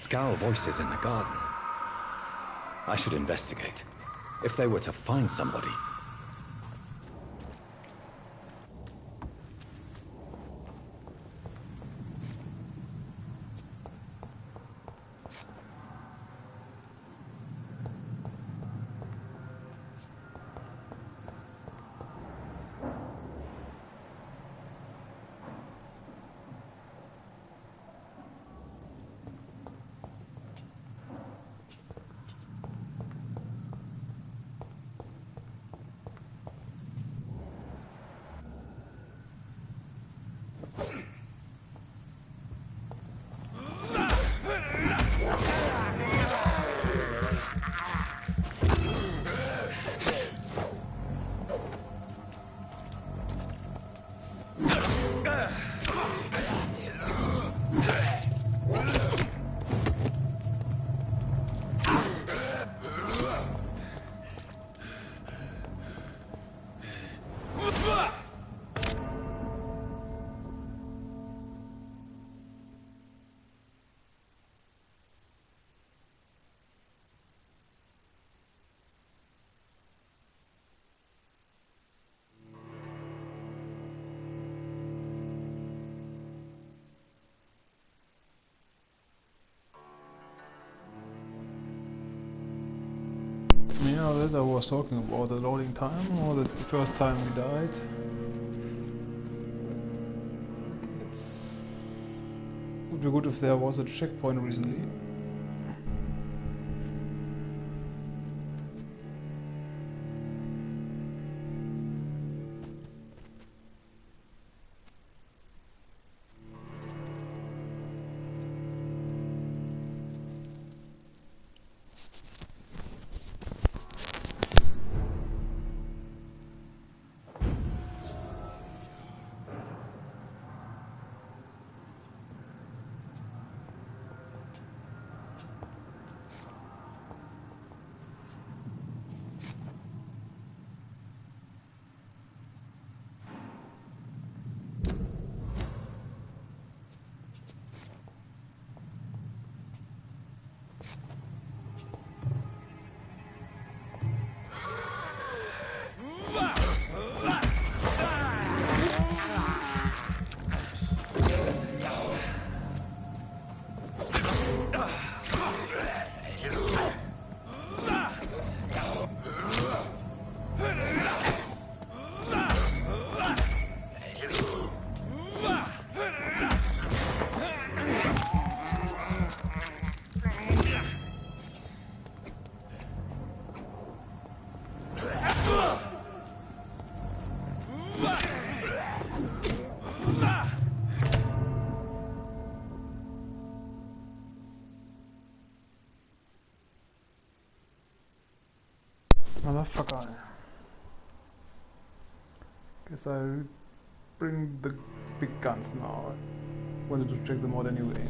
Scowl voices in the garden. I should investigate. If they were to find somebody... Yeah, that I was talking about the loading time, or the first time we died. It would be good if there was a checkpoint recently. Motherfucker. Guess I'll bring the big guns now. Wanted to check them out anyway.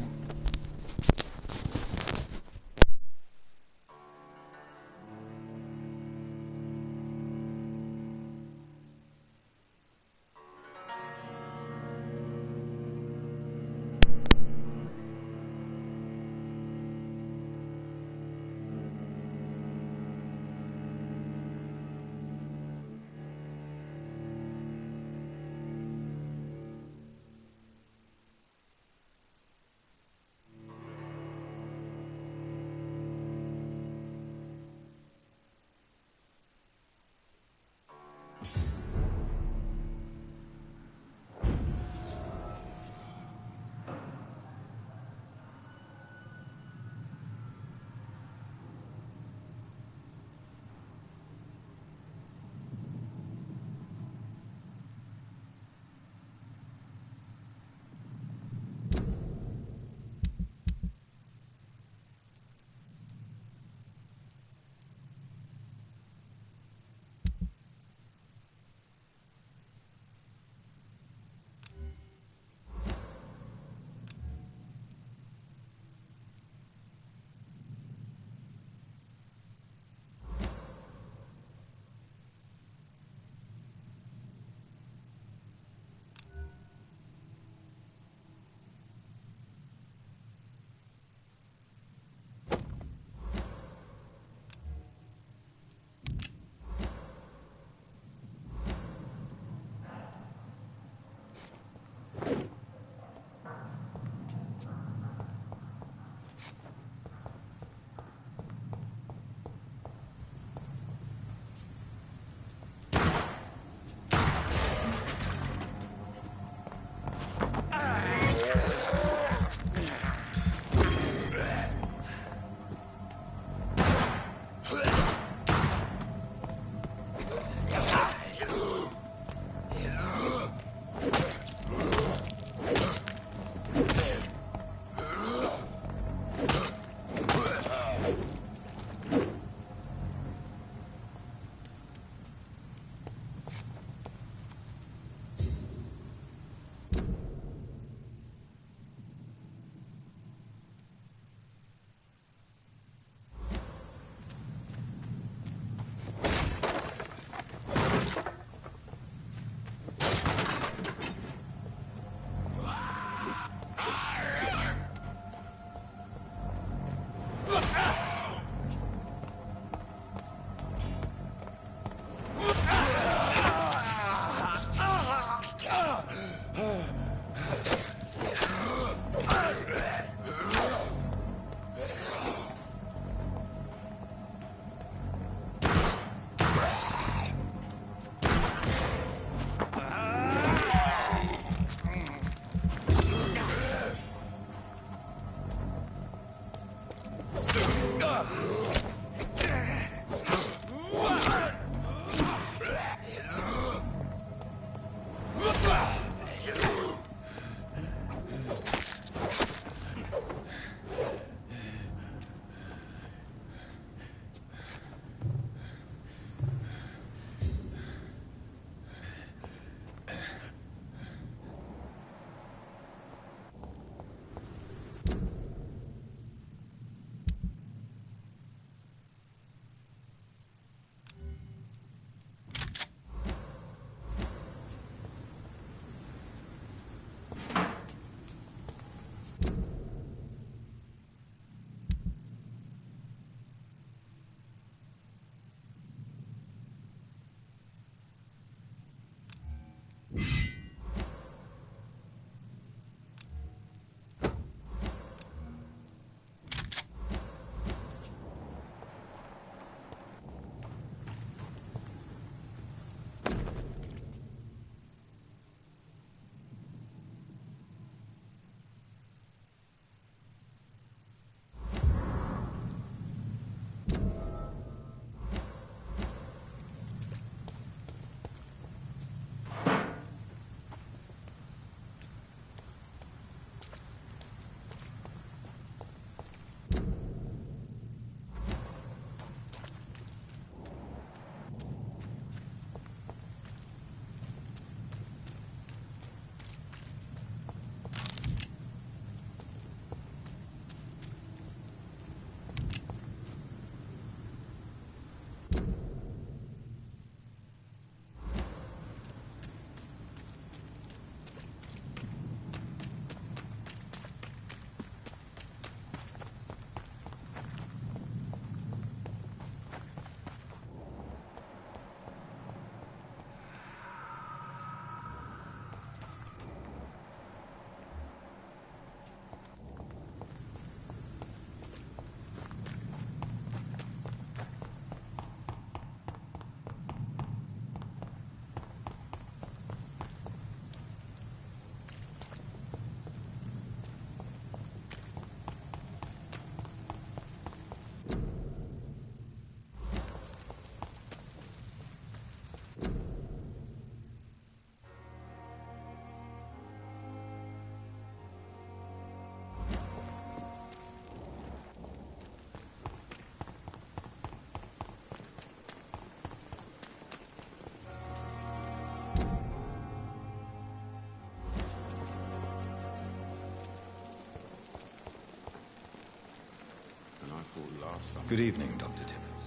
Good evening, Dr. Tippett.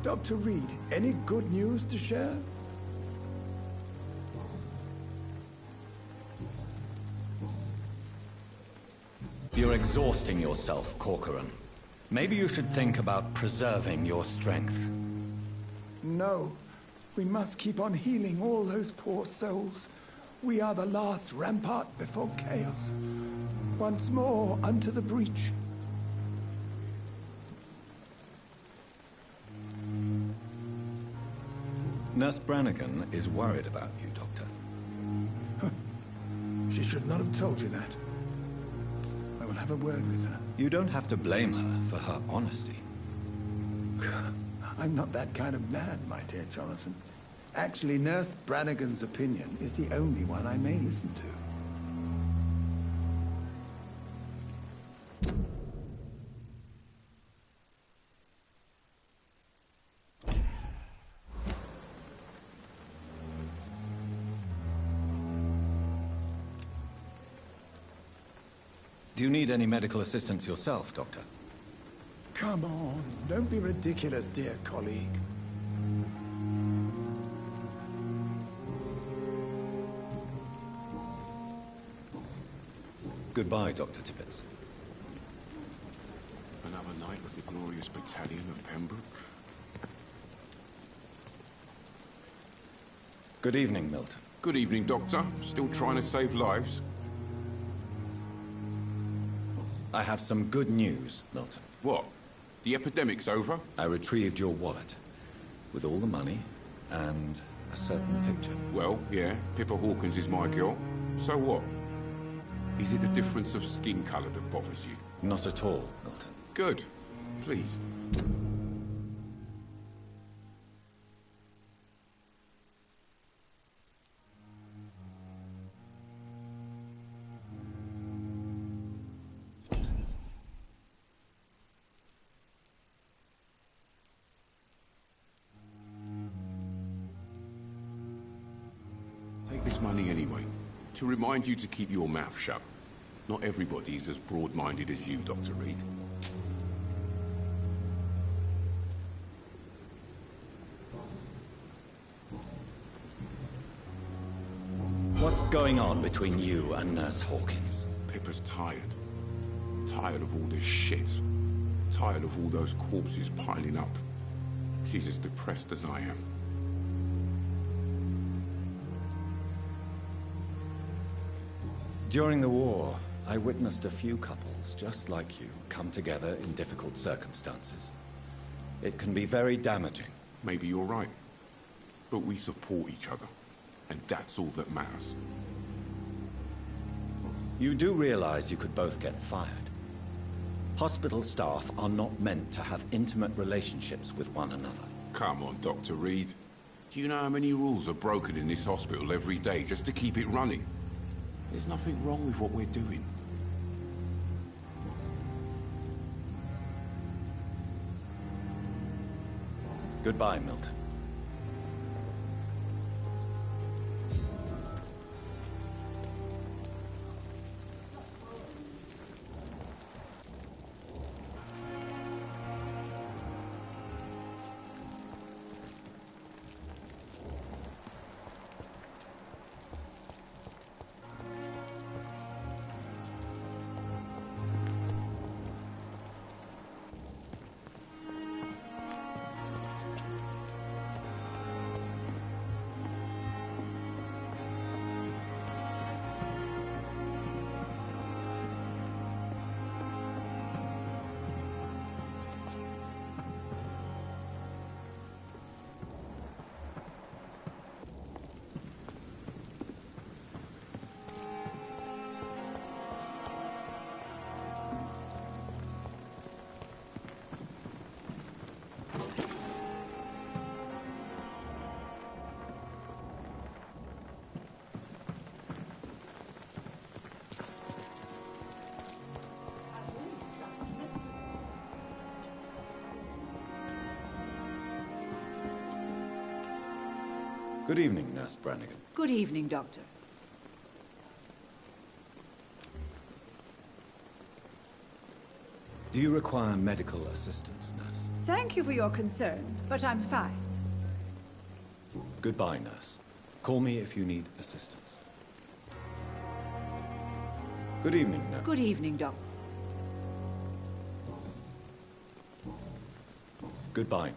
Dr. Reed, any good news to share? You're exhausting yourself, Corcoran. Maybe you should think about preserving your strength. No. We must keep on healing all those poor souls. We are the last rampart before chaos. Once more unto the breach. Nurse Brannigan is worried about you, Doctor. She should not have told you that. I will have a word with her. You don't have to blame her for her honesty. I'm not that kind of man, my dear Jonathan. Actually, Nurse Brannigan's opinion is the only one I may listen to. Do you need any medical assistance yourself, Doctor? Come on, don't be ridiculous, dear colleague. Goodbye, Dr. Tippett. Another night with the glorious battalion of Pembroke. Good evening, Milton. Good evening, Doctor. Still trying to save lives? I have some good news, Milton. What? The epidemic's over? I retrieved your wallet, with all the money, and a certain picture. Well, yeah, Pippa Hawkins is my girl. So what? Is it the difference of skin colour that bothers you? Not at all, Milton. Good. Please. Take this money anyway, to remind you to keep your mouth shut. Not everybody is as broad-minded as you, Dr. Reed. What's going on between you and Nurse Hawkins? Pippa's tired. Tired of all this shit. Tired of all those corpses piling up. She's as depressed as I am. During the war, I witnessed a few couples, just like you, come together in difficult circumstances. It can be very damaging. Maybe you're right. But we support each other. And that's all that matters. You do realize you could both get fired. Hospital staff are not meant to have intimate relationships with one another. Come on, Dr. Reed. Do you know how many rules are broken in this hospital every day just to keep it running? There's nothing wrong with what we're doing. Goodbye, Milton. Good evening, Nurse Brannigan. Good evening, Doctor. Do you require medical assistance, nurse? Thank you for your concern, but I'm fine. Goodbye, nurse. Call me if you need assistance. Good evening, nurse. Good evening, Doc. Goodbye.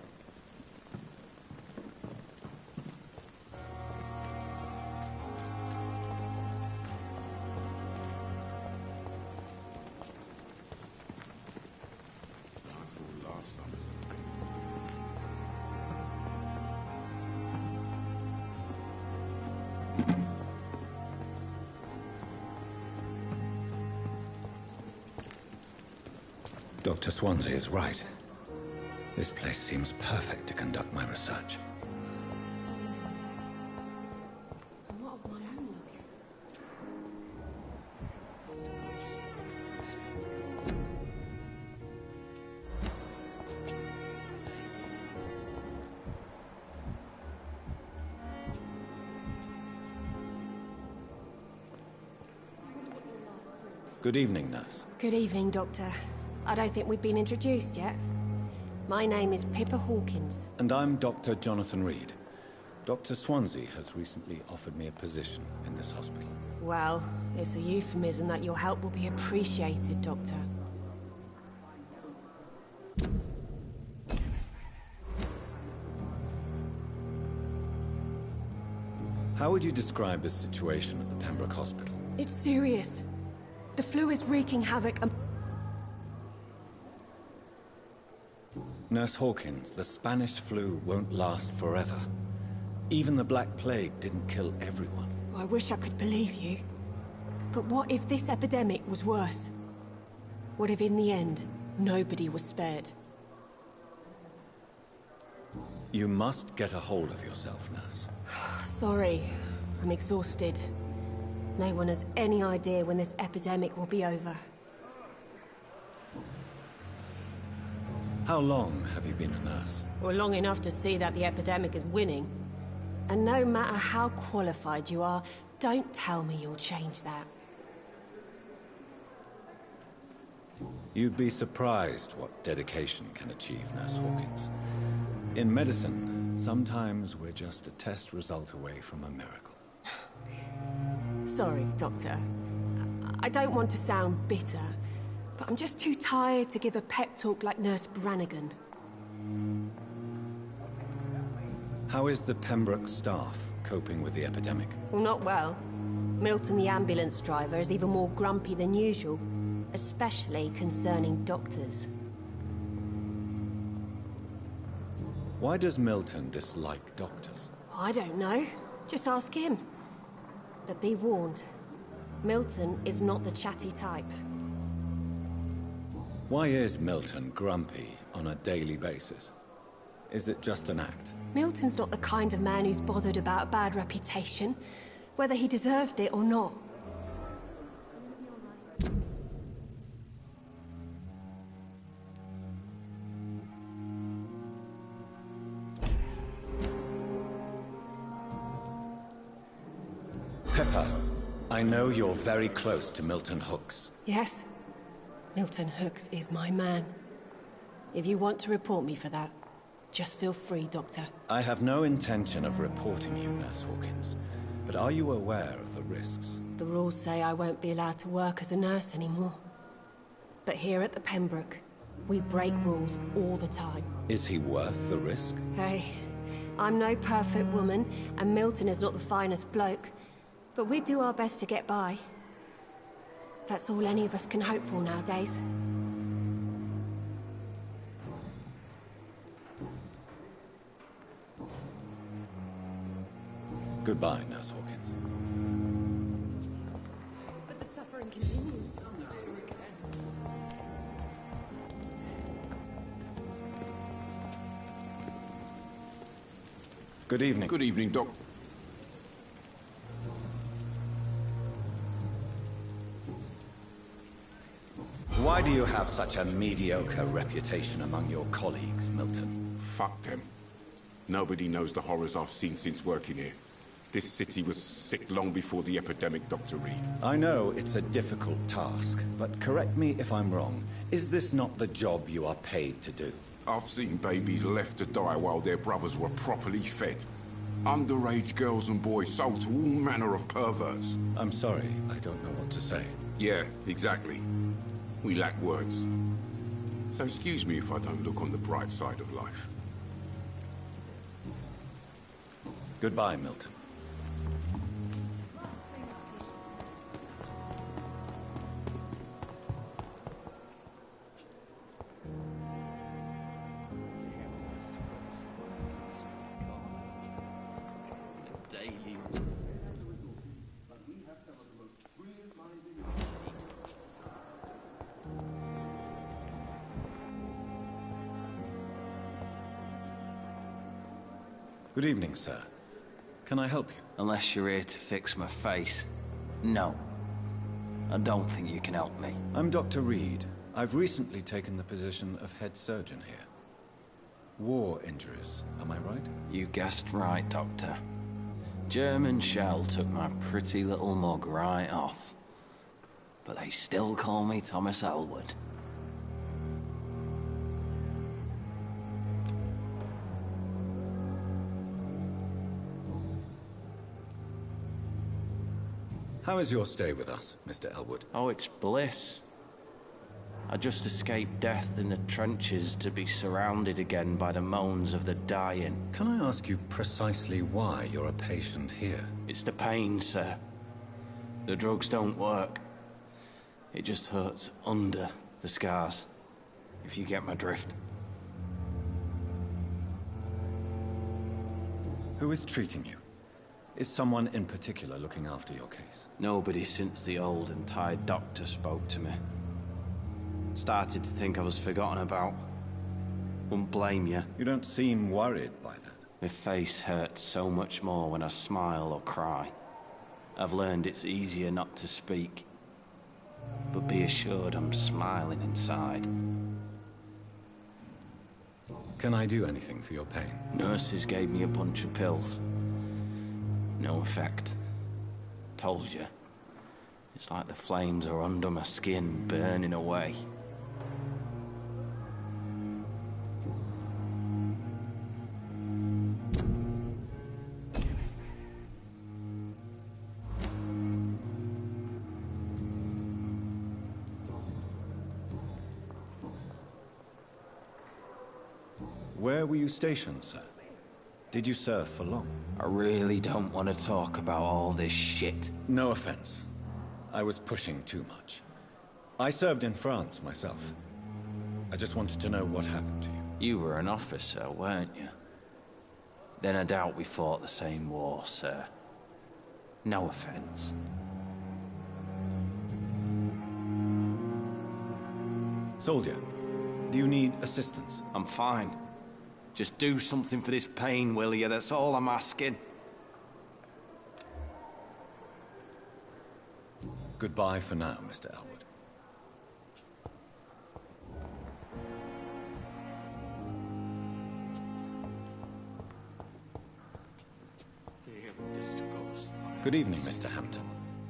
Dr. Swansea is right. This place seems perfect to conduct my research. Good evening, nurse. Good evening, Doctor. I don't think we've been introduced yet. My name is Pippa Hawkins. And I'm Dr. Jonathan Reed. Dr. Swansea has recently offered me a position in this hospital. Well, it's a euphemism that your help will be appreciated, Doctor. How would you describe the situation at the Pembroke Hospital? It's serious. The flu is wreaking havoc and... Nurse Hawkins, the Spanish flu won't last forever. Even the Black Plague didn't kill everyone. I wish I could believe you. But what if this epidemic was worse? What if in the end, nobody was spared? You must get a hold of yourself, nurse. Sorry, I'm exhausted. No one has any idea when this epidemic will be over. How long have you been a nurse? Well, long enough to see that the epidemic is winning. And no matter how qualified you are, don't tell me you'll change that. You'd be surprised what dedication can achieve, Nurse Hawkins. In medicine, sometimes we're just a test result away from a miracle. Sorry, Doctor. I don't want to sound bitter, but I'm just too tired to give a pep talk like Nurse Brannigan. How is the Pembroke staff coping with the epidemic? Well, not well. Milton, the ambulance driver, is even more grumpy than usual, especially concerning doctors. Why does Milton dislike doctors? I don't know. Just ask him. But be warned, Milton is not the chatty type. Why is Milton grumpy on a daily basis? Is it just an act? Milton's not the kind of man who's bothered about a bad reputation, whether he deserved it or not. Pepper, I know you're very close to Milton Hooks. Yes, Milton Hooks is my man. If you want to report me for that, just feel free, Doctor. I have no intention of reporting you, Nurse Hawkins. But are you aware of the risks? The rules say I won't be allowed to work as a nurse anymore. But here at the Pembroke, we break rules all the time. Is he worth the risk? Hey, I'm no perfect woman, and Milton is not the finest bloke. But we do our best to get by. That's all any of us can hope for nowadays. Goodbye, Nurse Hawkins. But the suffering continues. Good evening. Good evening, Doc. Why do you have such a mediocre reputation among your colleagues, Milton? Fuck them. Nobody knows the horrors I've seen since working here. This city was sick long before the epidemic, Dr. Reed. I know it's a difficult task, but correct me if I'm wrong. Is this not the job you are paid to do? I've seen babies left to die while their brothers were properly fed. Underage girls and boys sold to all manner of perverts. I'm sorry, I don't know what to say. Yeah, exactly. We lack words. So excuse me if I don't look on the bright side of life. Goodbye, Milton. Good evening, sir. Can I help you? Unless you're here to fix my face. No. I don't think you can help me. I'm Dr. Reed. I've recently taken the position of head surgeon here. War injuries, am I right? You guessed right, Doctor. German shell took my pretty little mug right off. But they still call me Thomas Elwood. How is your stay with us, Mr. Elwood? Oh, it's bliss. I just escaped death in the trenches to be surrounded again by the moans of the dying. Can I ask you precisely why you're a patient here? It's the pain, sir. The drugs don't work. It just hurts under the scars, if you get my drift. Who is treating you? Is someone in particular looking after your case? Nobody since the old and tired doctor spoke to me. Started to think I was forgotten about. Wouldn't blame you. You don't seem worried by that. My face hurts so much more when I smile or cry. I've learned it's easier not to speak. But be assured I'm smiling inside. Can I do anything for your pain? Nurses gave me a bunch of pills. No effect. Told you. It's like the flames are under my skin, burning away. Where were you stationed, sir? Did you serve for long? I really don't want to talk about all this shit. No offense. I was pushing too much. I served in France myself. I just wanted to know what happened to you. You were an officer, weren't you? Then I doubt we fought the same war, sir. No offense. Soldier, do you need assistance? I'm fine. Just do something for this pain, will you? That's all I'm asking. Goodbye for now, Mr. Elwood. Good evening, Mr. Hampton.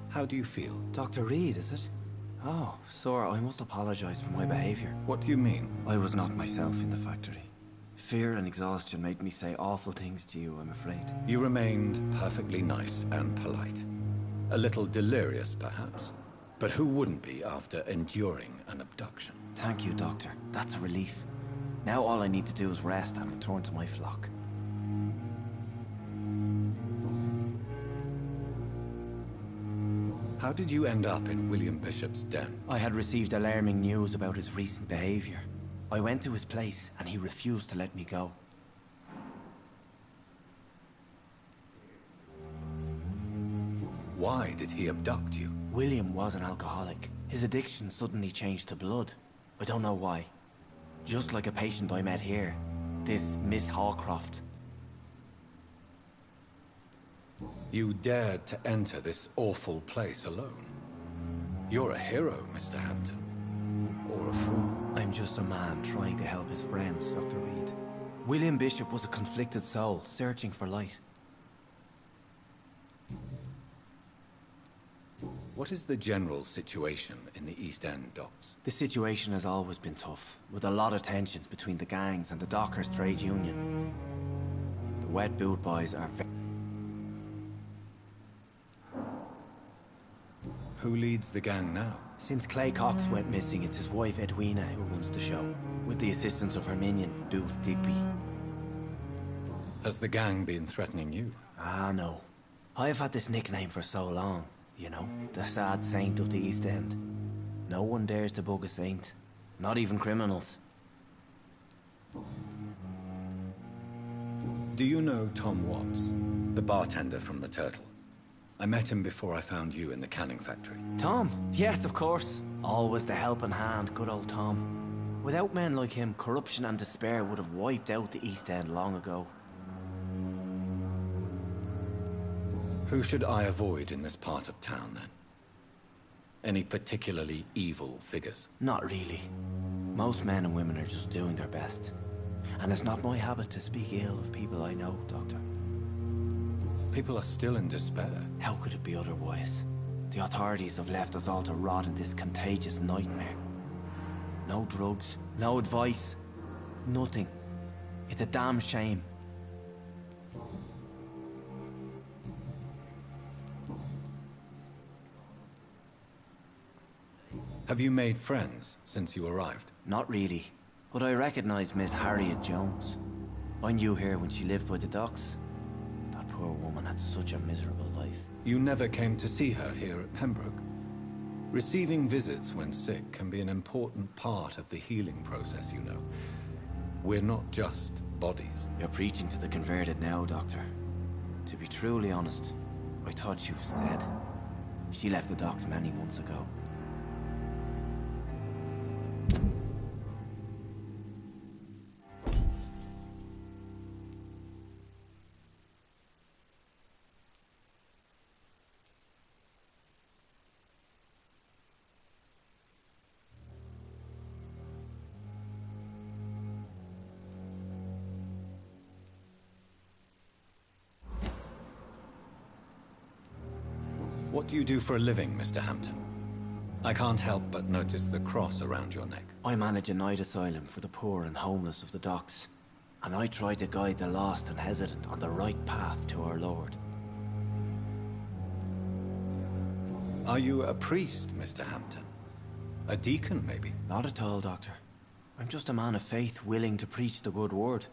How do you feel? Dr. Reed, is it? Oh, sir, I must apologize for my behavior. What do you mean? I was not myself in the factory. Fear and exhaustion made me say awful things to you, I'm afraid. You remained perfectly nice and polite. A little delirious, perhaps. But who wouldn't be after enduring an abduction? Thank you, Doctor. That's a relief. Now all I need to do is rest and return to my flock. How did you end up in William Bishop's den? I had received alarming news about his recent behavior. I went to his place and he refused to let me go. Why did he abduct you? William was an alcoholic. His addiction suddenly changed to blood. I don't know why. Just like a patient I met here. This Miss Hawcroft. You dared to enter this awful place alone. You're a hero, Mr. Hampton. Or a fool. I'm just a man trying to help his friends, Dr. Reed. William Bishop was a conflicted soul, searching for light. What is the general situation in the East End docks? The situation has always been tough, with a lot of tensions between the gangs and the dockers' trade union. The wet boot boys are Who leads the gang now? Since Clay Cox went missing, it's his wife Edwina who runs the show, with the assistance of her minion, Booth Digby. Has the gang been threatening you? Ah, no. I've had this nickname for so long, you know, the sad saint of the East End. No one dares to bug a saint, not even criminals. Do you know Tom Watts, the bartender from the Turtle? I met him before I found you in the canning factory. Tom? Yes, of course. Always the helping hand, good old Tom. Without men like him, corruption and despair would have wiped out the East End long ago. Who should I avoid in this part of town, then? Any particularly evil figures? Not really. Most men and women are just doing their best. And it's not my habit to speak ill of people I know, Doctor. People are still in despair. How could it be otherwise? The authorities have left us all to rot in this contagious nightmare. No drugs, no advice, nothing. It's a damn shame. Have you made friends since you arrived? Not really, but I recognize Miss Harriet Jones. I knew her when she lived by the docks. That poor woman had such a miserable life. You never came to see her here at Pembroke? Receiving visits when sick can be an important part of the healing process, you know. We're not just bodies. You're preaching to the converted now, Doctor. To be truly honest, I thought she was dead. She left the docks many months ago. What do you do for a living, Mr. Hampton? I can't help but notice the cross around your neck. I manage a night asylum for the poor and homeless of the docks. And I try to guide the lost and hesitant on the right path to our Lord. Are you a priest, Mr. Hampton? A deacon, maybe? Not at all, Doctor. I'm just a man of faith willing to preach the good word.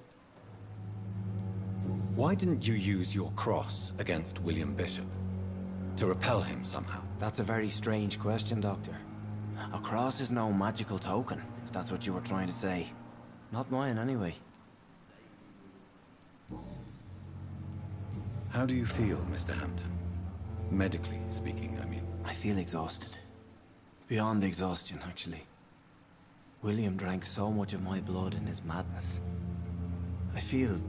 Why didn't you use your cross against William Bishop? To repel him somehow? That's a very strange question, Doctor. A cross is no magical token, if that's what you were trying to say. Not mine, anyway. How do you feel, Mr. Hampton? Medically speaking, I mean. I feel exhausted. Beyond exhaustion, actually. William drank so much of my blood in his madness. I feel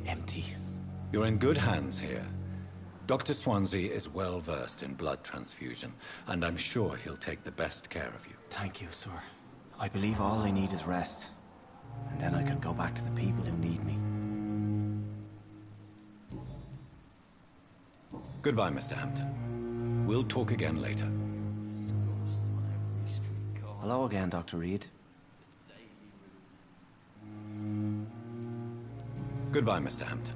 empty. You're in good hands here. Dr. Swansea is well versed in blood transfusion, and I'm sure he'll take the best care of you. Thank you, sir. I believe all I need is rest. And then I can go back to the people who need me. Goodbye, Mr. Hampton. We'll talk again later. Hello again, Dr. Reed. Goodbye, Mr. Hampton.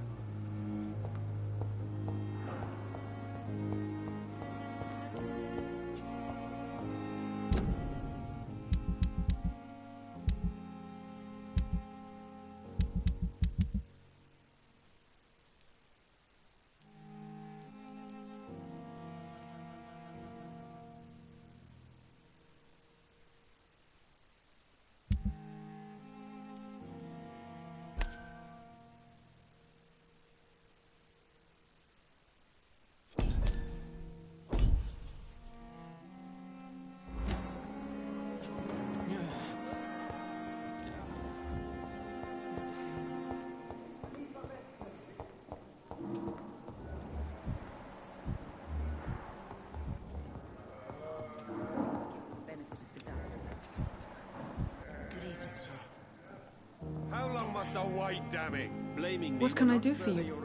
What can I do for you?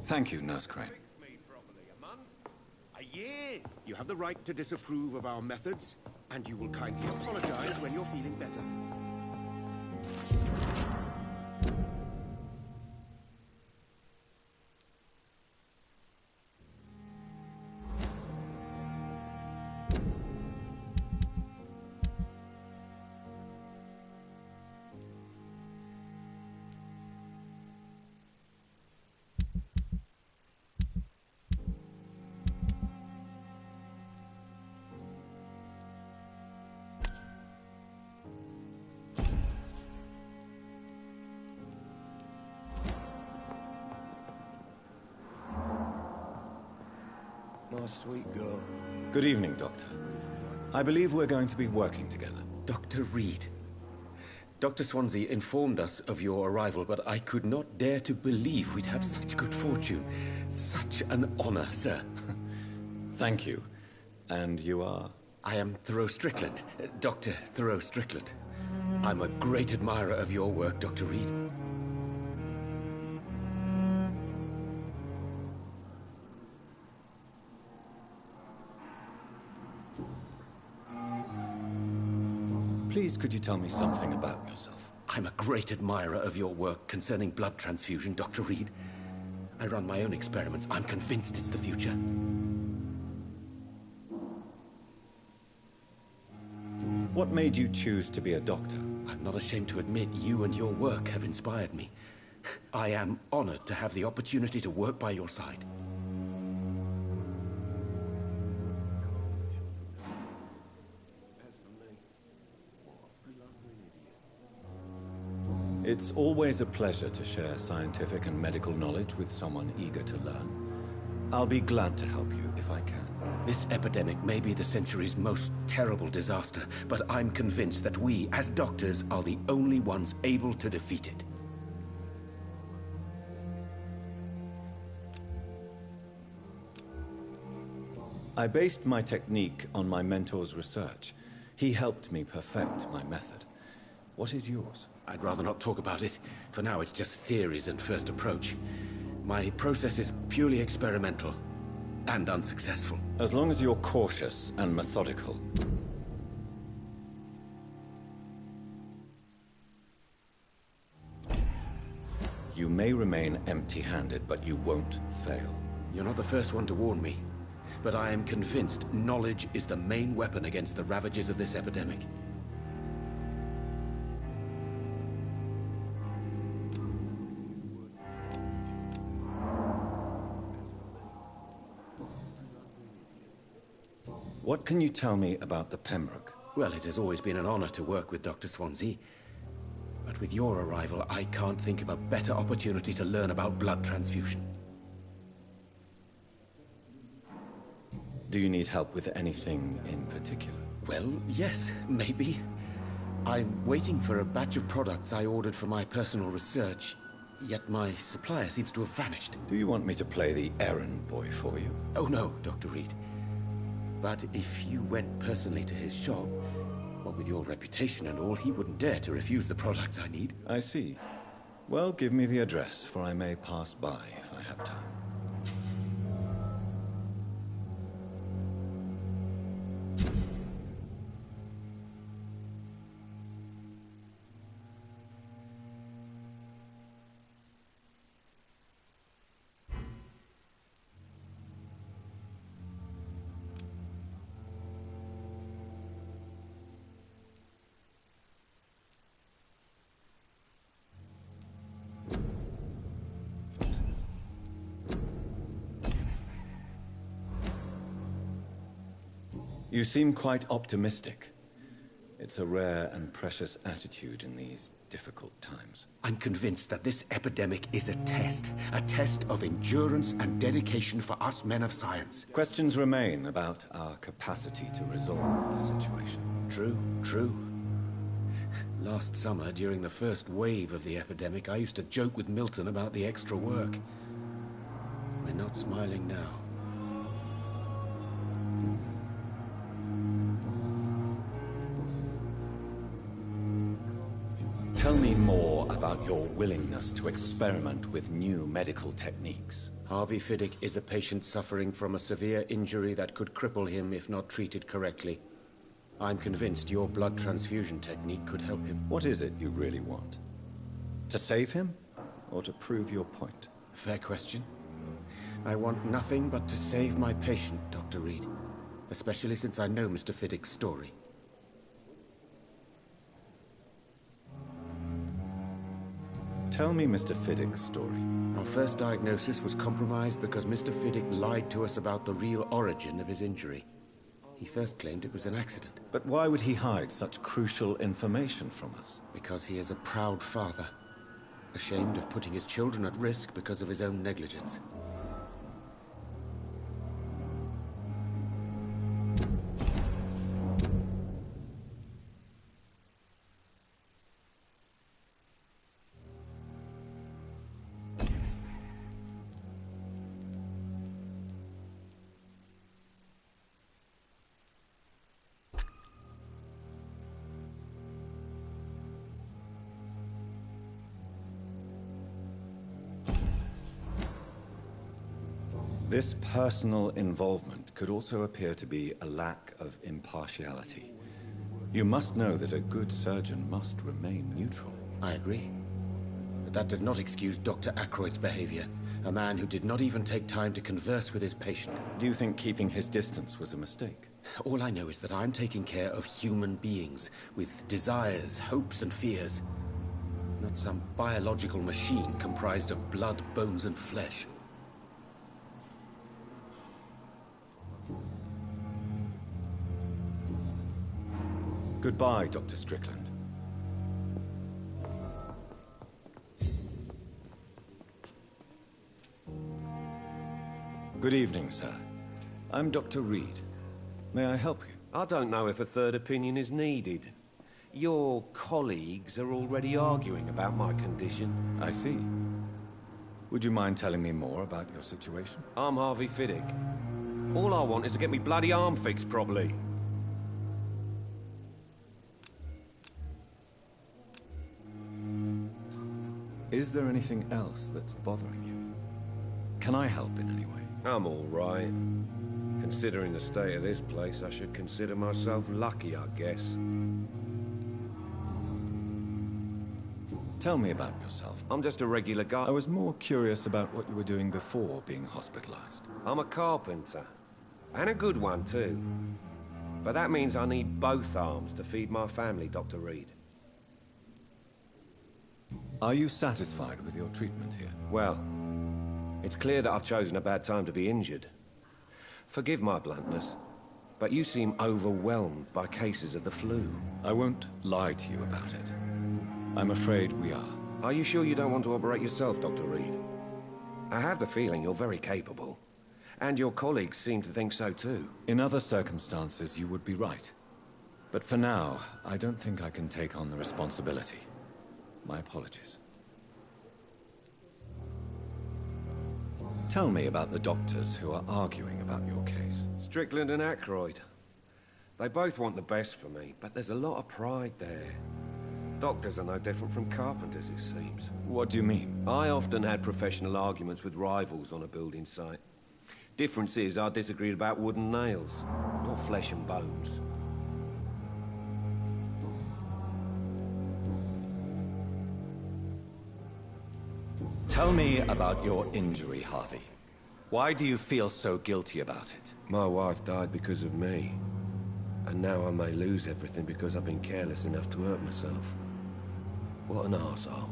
Thank you, Nurse Crane. Yeah, you have the right to disapprove of our methods, and you will kindly apologize when you're feeling better. My sweet girl. Good evening, Doctor. I believe we're going to be working together. Dr. Reed. Dr. Swansea informed us of your arrival, but I could not dare to believe we'd have such good fortune. Such an honor, sir. Thank you. And you are? I am Thoreau Strickland, Dr. Thoreau Strickland. I'm a great admirer of your work, Dr. Reed. Please, could you tell me something about yourself? I'm a great admirer of your work concerning blood transfusion, Dr. Reed. I run my own experiments. I'm convinced it's the future. What made you choose to be a doctor? I'm not ashamed to admit you and your work have inspired me. I am honored to have the opportunity to work by your side. It's always a pleasure to share scientific and medical knowledge with someone eager to learn. I'll be glad to help you if I can. This epidemic may be the century's most terrible disaster, but I'm convinced that we, as doctors, are the only ones able to defeat it. I based my technique on my mentor's research. He helped me perfect my method. What is yours? I'd rather not talk about it. For now, it's just theories and first approach. My process is purely experimental and unsuccessful. As long as you're cautious and methodical. You may remain empty-handed, but you won't fail. You're not the first one to warn me, but I am convinced knowledge is the main weapon against the ravages of this epidemic. What can you tell me about the Pembroke? Well, it has always been an honor to work with Dr. Swansea. But with your arrival, I can't think of a better opportunity to learn about blood transfusion. Do you need help with anything in particular? Well, yes, maybe. I'm waiting for a batch of products I ordered for my personal research, yet my supplier seems to have vanished. Do you want me to play the errand boy for you? Oh no, Dr. Reed. But if you went personally to his shop, what with your reputation and all, he wouldn't dare to refuse the products I need. I see. Well, give me the address, for I may pass by if I have time. You seem quite optimistic. It's a rare and precious attitude in these difficult times. I'm convinced that this epidemic is a test of endurance and dedication for us men of science. Questions remain about our capacity to resolve the situation. True. Last summer, during the first wave of the epidemic, I used to joke with Milton about the extra work. We're not smiling now. Tell me more about about your willingness to experiment with new medical techniques. Harvey Fiddick is a patient suffering from a severe injury that could cripple him if not treated correctly. I'm convinced your blood transfusion technique could help him. What is it you really want? To save him, or to prove your point? Fair question. I want nothing but to save my patient, Dr. Reed. Especially since I know Mr. Fiddick's story. Tell me Mr. Fiddick's story. Our first diagnosis was compromised because Mr. Fiddick lied to us about the real origin of his injury. He first claimed it was an accident. But why would he hide such crucial information from us? Because he is a proud father, ashamed of putting his children at risk because of his own negligence. This personal involvement could also appear to be a lack of impartiality. You must know that a good surgeon must remain neutral. I agree. But that does not excuse Dr. Aykroyd's behavior. A man who did not even take time to converse with his patient. Do you think keeping his distance was a mistake? All I know is that I'm taking care of human beings with desires, hopes, and fears. Not some biological machine comprised of blood, bones, and flesh. Goodbye, Dr. Strickland. Good evening, sir. I'm Dr. Reed. May I help you? I don't know if a third opinion is needed. Your colleagues are already arguing about my condition. I see. Would you mind telling me more about your situation? I'm Harvey Fiddick. All I want is to get me bloody arm fixed properly. Is there anything else that's bothering you? Can I help in any way? I'm all right. Considering the state of this place, I should consider myself lucky, I guess. Tell me about yourself. I'm just a regular guy. I was more curious about what you were doing before being hospitalized. I'm a carpenter. And a good one, too. But that means I need both arms to feed my family, Dr. Reed. Are you satisfied with your treatment here? Well, it's clear that I've chosen a bad time to be injured. Forgive my bluntness, but you seem overwhelmed by cases of the flu. I won't lie to you about it. I'm afraid we are. Are you sure you don't want to operate yourself, Dr. Reed? I have the feeling you're very capable. And your colleagues seem to think so too. In other circumstances, you would be right. But for now, I don't think I can take on the responsibility. My apologies. Tell me about the doctors who are arguing about your case. Strickland and Aykroyd. They both want the best for me, but there's a lot of pride there. Doctors are no different from carpenters, it seems. What do you mean? I often had professional arguments with rivals on a building site. Difference is, I disagreed about wooden nails, or flesh and bones. Tell me about your injury, Harvey. Why do you feel so guilty about it? My wife died because of me. And now I may lose everything because I've been careless enough to hurt myself. What an arsehole.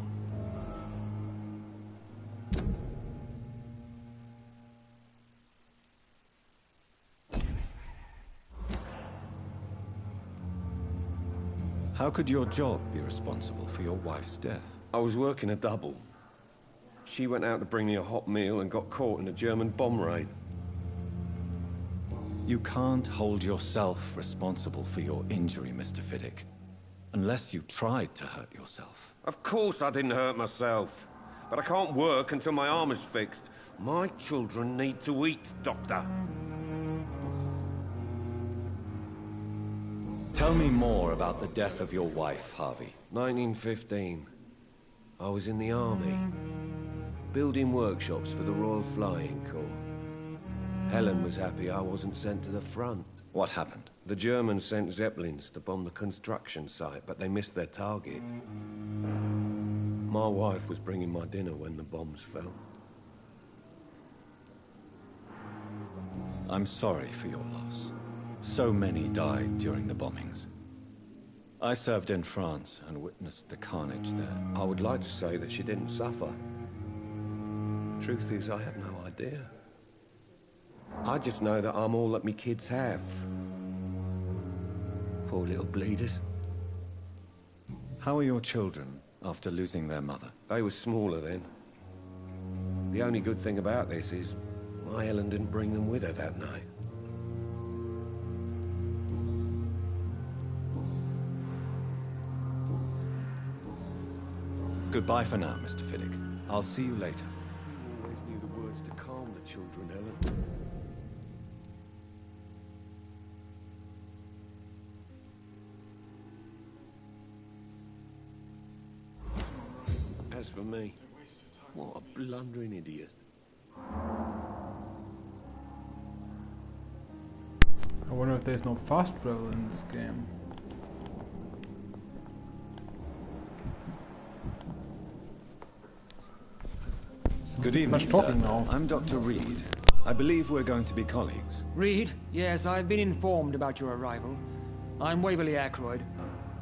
How could your job be responsible for your wife's death? I was working a double. She went out to bring me a hot meal and got caught in a German bomb raid. You can't hold yourself responsible for your injury, Mr. Fiddick. Unless you tried to hurt yourself. Of course I didn't hurt myself. But I can't work until my arm is fixed. My children need to eat, Doctor. Tell me more about the death of your wife, Harvey. 1915. I was in the army, building workshops for the Royal Flying Corps. Helen was happy I wasn't sent to the front. What happened? The Germans sent Zeppelins to bomb the construction site, but they missed their target. My wife was bringing my dinner when the bombs fell. I'm sorry for your loss. So many died during the bombings. I served in France and witnessed the carnage there. I would like to say that she didn't suffer. Truth is, I have no idea. I just know that I'm all that me kids have. Poor little bleeders. How are your children after losing their mother? They were smaller then. The only good thing about this is my Helen didn't bring them with her that night. Goodbye for now, Mr. Fiddick. I'll see you later. Always knew the words to calm the children, Helen. As for me, what a blundering idiot. I wonder if there's no fast travel in this game. Good evening, sir. I'm Dr. Reed. I believe we're going to be colleagues. Reed? Yes, I've been informed about your arrival. I'm Waverly Ackroyd.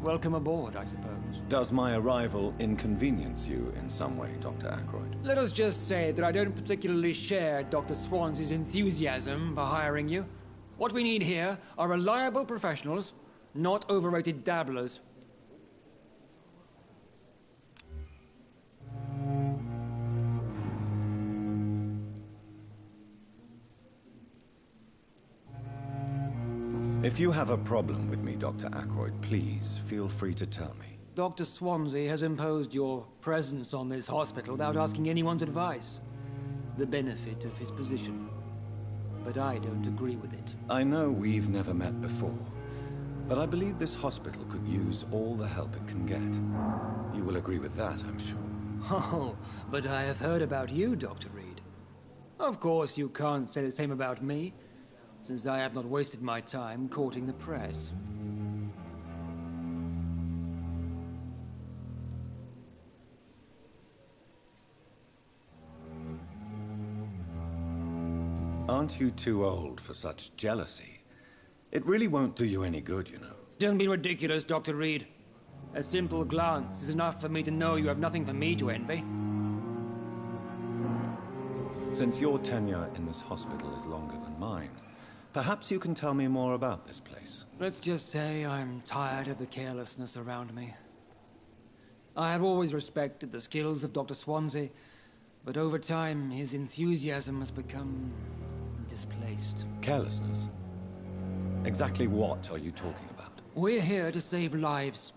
Welcome aboard, I suppose. Does my arrival inconvenience you in some way, Dr. Ackroyd? Let us just say that I don't particularly share Dr. Swansea's enthusiasm for hiring you. What we need here are reliable professionals, not overrated dabblers. If you have a problem with me, Dr. Ackroyd, please feel free to tell me. Dr. Swansea has imposed your presence on this hospital without asking anyone's advice. The benefit of his position. But I don't agree with it. I know we've never met before, but I believe this hospital could use all the help it can get. You will agree with that, I'm sure. Oh, but I have heard about you, Dr. Reed. Of course you can't say the same about me, since I have not wasted my time courting the press. Aren't you too old for such jealousy? It really won't do you any good, you know. Don't be ridiculous, Dr. Reed. A simple glance is enough for me to know you have nothing for me to envy. Since your tenure in this hospital is longer than mine, perhaps you can tell me more about this place. Let's just say I'm tired of the carelessness around me. I have always respected the skills of Dr. Swansea, but over time his enthusiasm has become displaced. Carelessness? Exactly what are you talking about? We're here to save lives.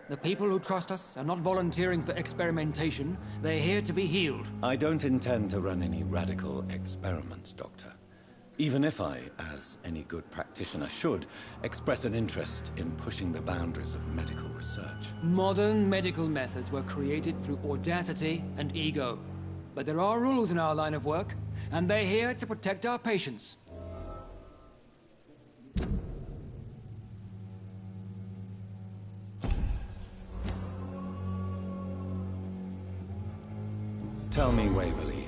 The people who trust us are not volunteering for experimentation. They're here to be healed. I don't intend to run any radical experiments, Doctor. Even if I, as any good practitioner should, express an interest in pushing the boundaries of medical research. Modern medical methods were created through audacity and ego. But there are rules in our line of work, and they're here to protect our patients. Tell me, Waverly,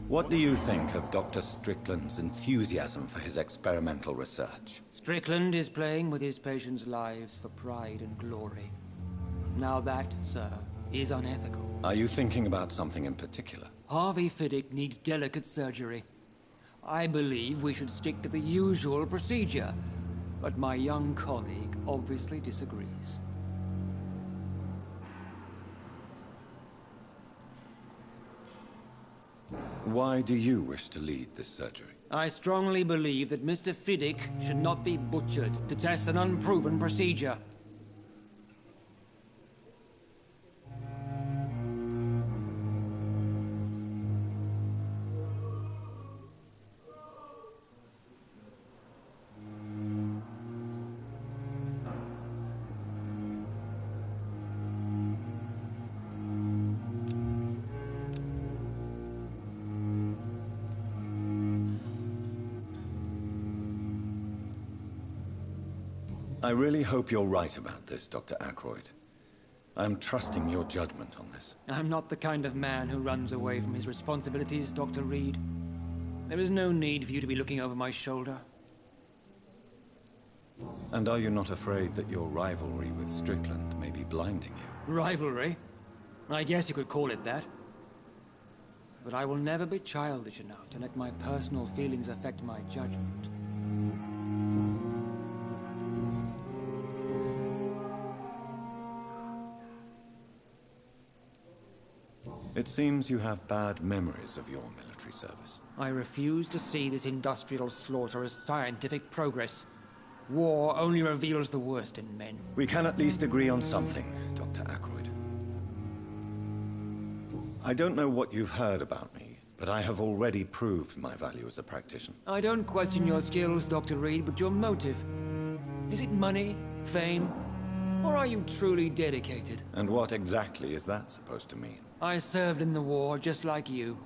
what do you think of Dr. Strickland's enthusiasm for his experimental research? Strickland is playing with his patients' lives for pride and glory. Now that, sir, is unethical. Are you thinking about something in particular? Harvey Fiddick needs delicate surgery. I believe we should stick to the usual procedure, but my young colleague obviously disagrees. Why do you wish to lead this surgery? I strongly believe that Mr. Fiddick should not be butchered to test an unproven procedure. I really hope you're right about this, Dr. Ackroyd. I'm trusting your judgment on this. I'm not the kind of man who runs away from his responsibilities, Dr. Reed. There is no need for you to be looking over my shoulder. And are you not afraid that your rivalry with Strickland may be blinding you? Rivalry? I guess you could call it that. But I will never be childish enough to let my personal feelings affect my judgment. It seems you have bad memories of your military service. I refuse to see this industrial slaughter as scientific progress. War only reveals the worst in men. We can at least agree on something, Dr. Ackroyd. I don't know what you've heard about me, but I have already proved my value as a practitioner. I don't question your skills, Dr. Reed, but your motive. Is it money, fame, or are you truly dedicated? And what exactly is that supposed to mean? I served in the war just like you.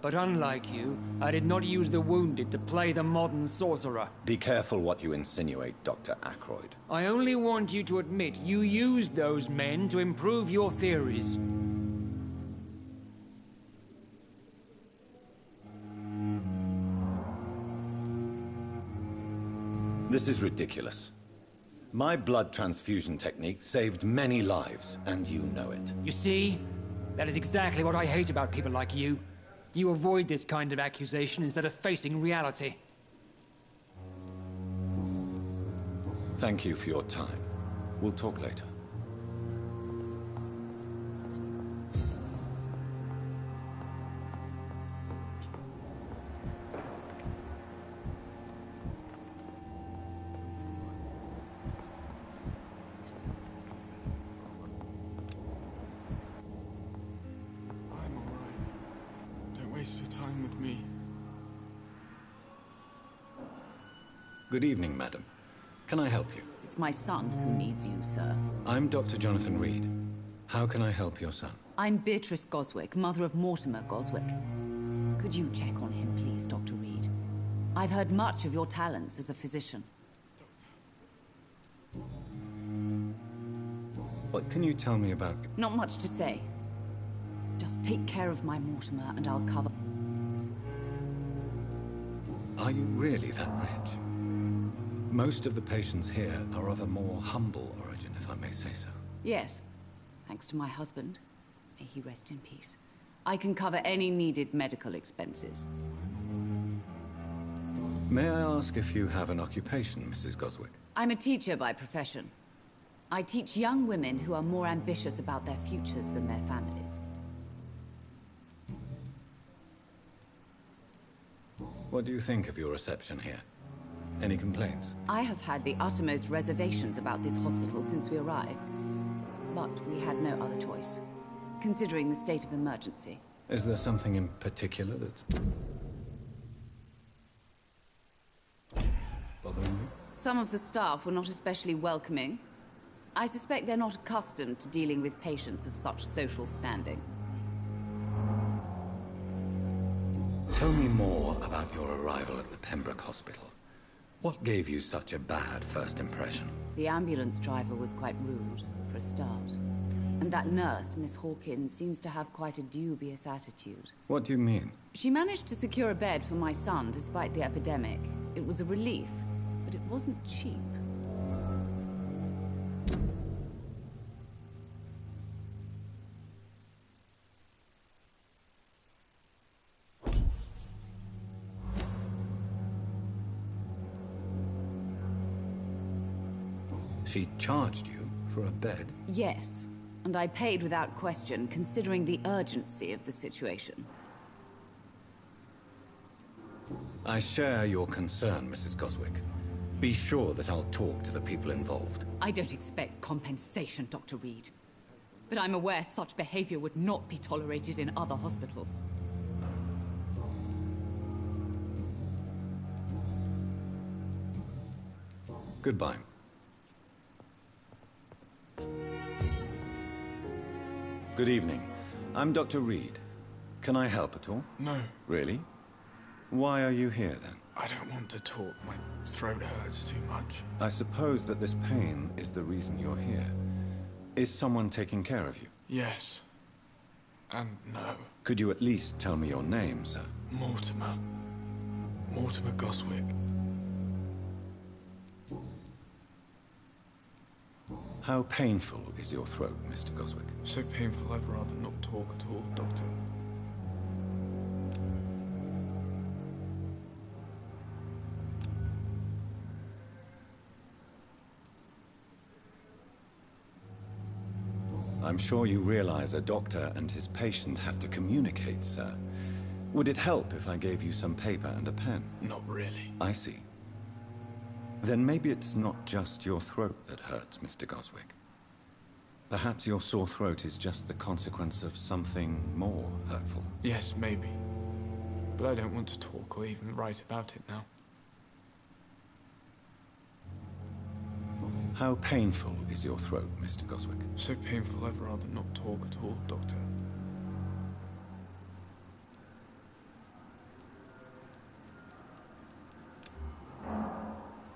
But unlike you, I did not use the wounded to play the modern sorcerer. Be careful what you insinuate, Dr. Ackroyd. I only want you to admit you used those men to improve your theories. This is ridiculous. My blood transfusion technique saved many lives, and you know it. You see? That is exactly what I hate about people like you. You avoid this kind of accusation instead of facing reality. Thank you for your time. We'll talk later. Waste your time with me. Good evening, madam. Can I help you? It's my son who needs you, sir. I'm Dr. Jonathan Reed. How can I help your son? I'm Beatrice Goswick, mother of Mortimer Goswick. Could you check on him, please, Dr. Reed? I've heard much of your talents as a physician. What can you tell me about... Not much to say. Just take care of my Mortimer and I'll cover... Are you really that rich? Most of the patients here are of a more humble origin, if I may say so. Yes. Thanks to my husband. May he rest in peace. I can cover any needed medical expenses. May I ask if you have an occupation, Mrs. Goswick? I'm a teacher by profession. I teach young women who are more ambitious about their futures than their families. What do you think of your reception here? Any complaints? I have had the uttermost reservations about this hospital since we arrived. But we had no other choice, considering the state of emergency. Is there something in particular that's... bothering you? Some of the staff were not especially welcoming. I suspect they're not accustomed to dealing with patients of such social standing. Tell me more about your arrival at the Pembroke Hospital. What gave you such a bad first impression? The ambulance driver was quite rude, for a start. And that nurse, Miss Hawkins, seems to have quite a dubious attitude. What do you mean? She managed to secure a bed for my son despite the epidemic. It was a relief, but it wasn't cheap. She charged you for a bed? Yes, and I paid without question, considering the urgency of the situation. I share your concern, Mrs. Goswick. Be sure that I'll talk to the people involved. I don't expect compensation, Dr. Reed. But I'm aware such behavior would not be tolerated in other hospitals. Goodbye. Good evening. I'm Dr. Reed. Can I help at all? No. Really? Why are you here, then? I don't want to talk. My throat hurts too much. I suppose that this pain is the reason you're here. Is someone taking care of you? Yes. And no. Could you at least tell me your name, sir? Mortimer. Mortimer Goswick. How painful is your throat, Mr. Goswick? So painful I'd rather not talk at all, Doctor. I'm sure you realize a doctor and his patient have to communicate, sir. Would it help if I gave you some paper and a pen? Not really. I see. Then maybe it's not just your throat that hurts, Mr. Goswick. Perhaps your sore throat is just the consequence of something more hurtful. Yes, maybe. But I don't want to talk or even write about it now. How painful is your throat, Mr. Goswick? So painful I'd rather not talk at all, Doctor.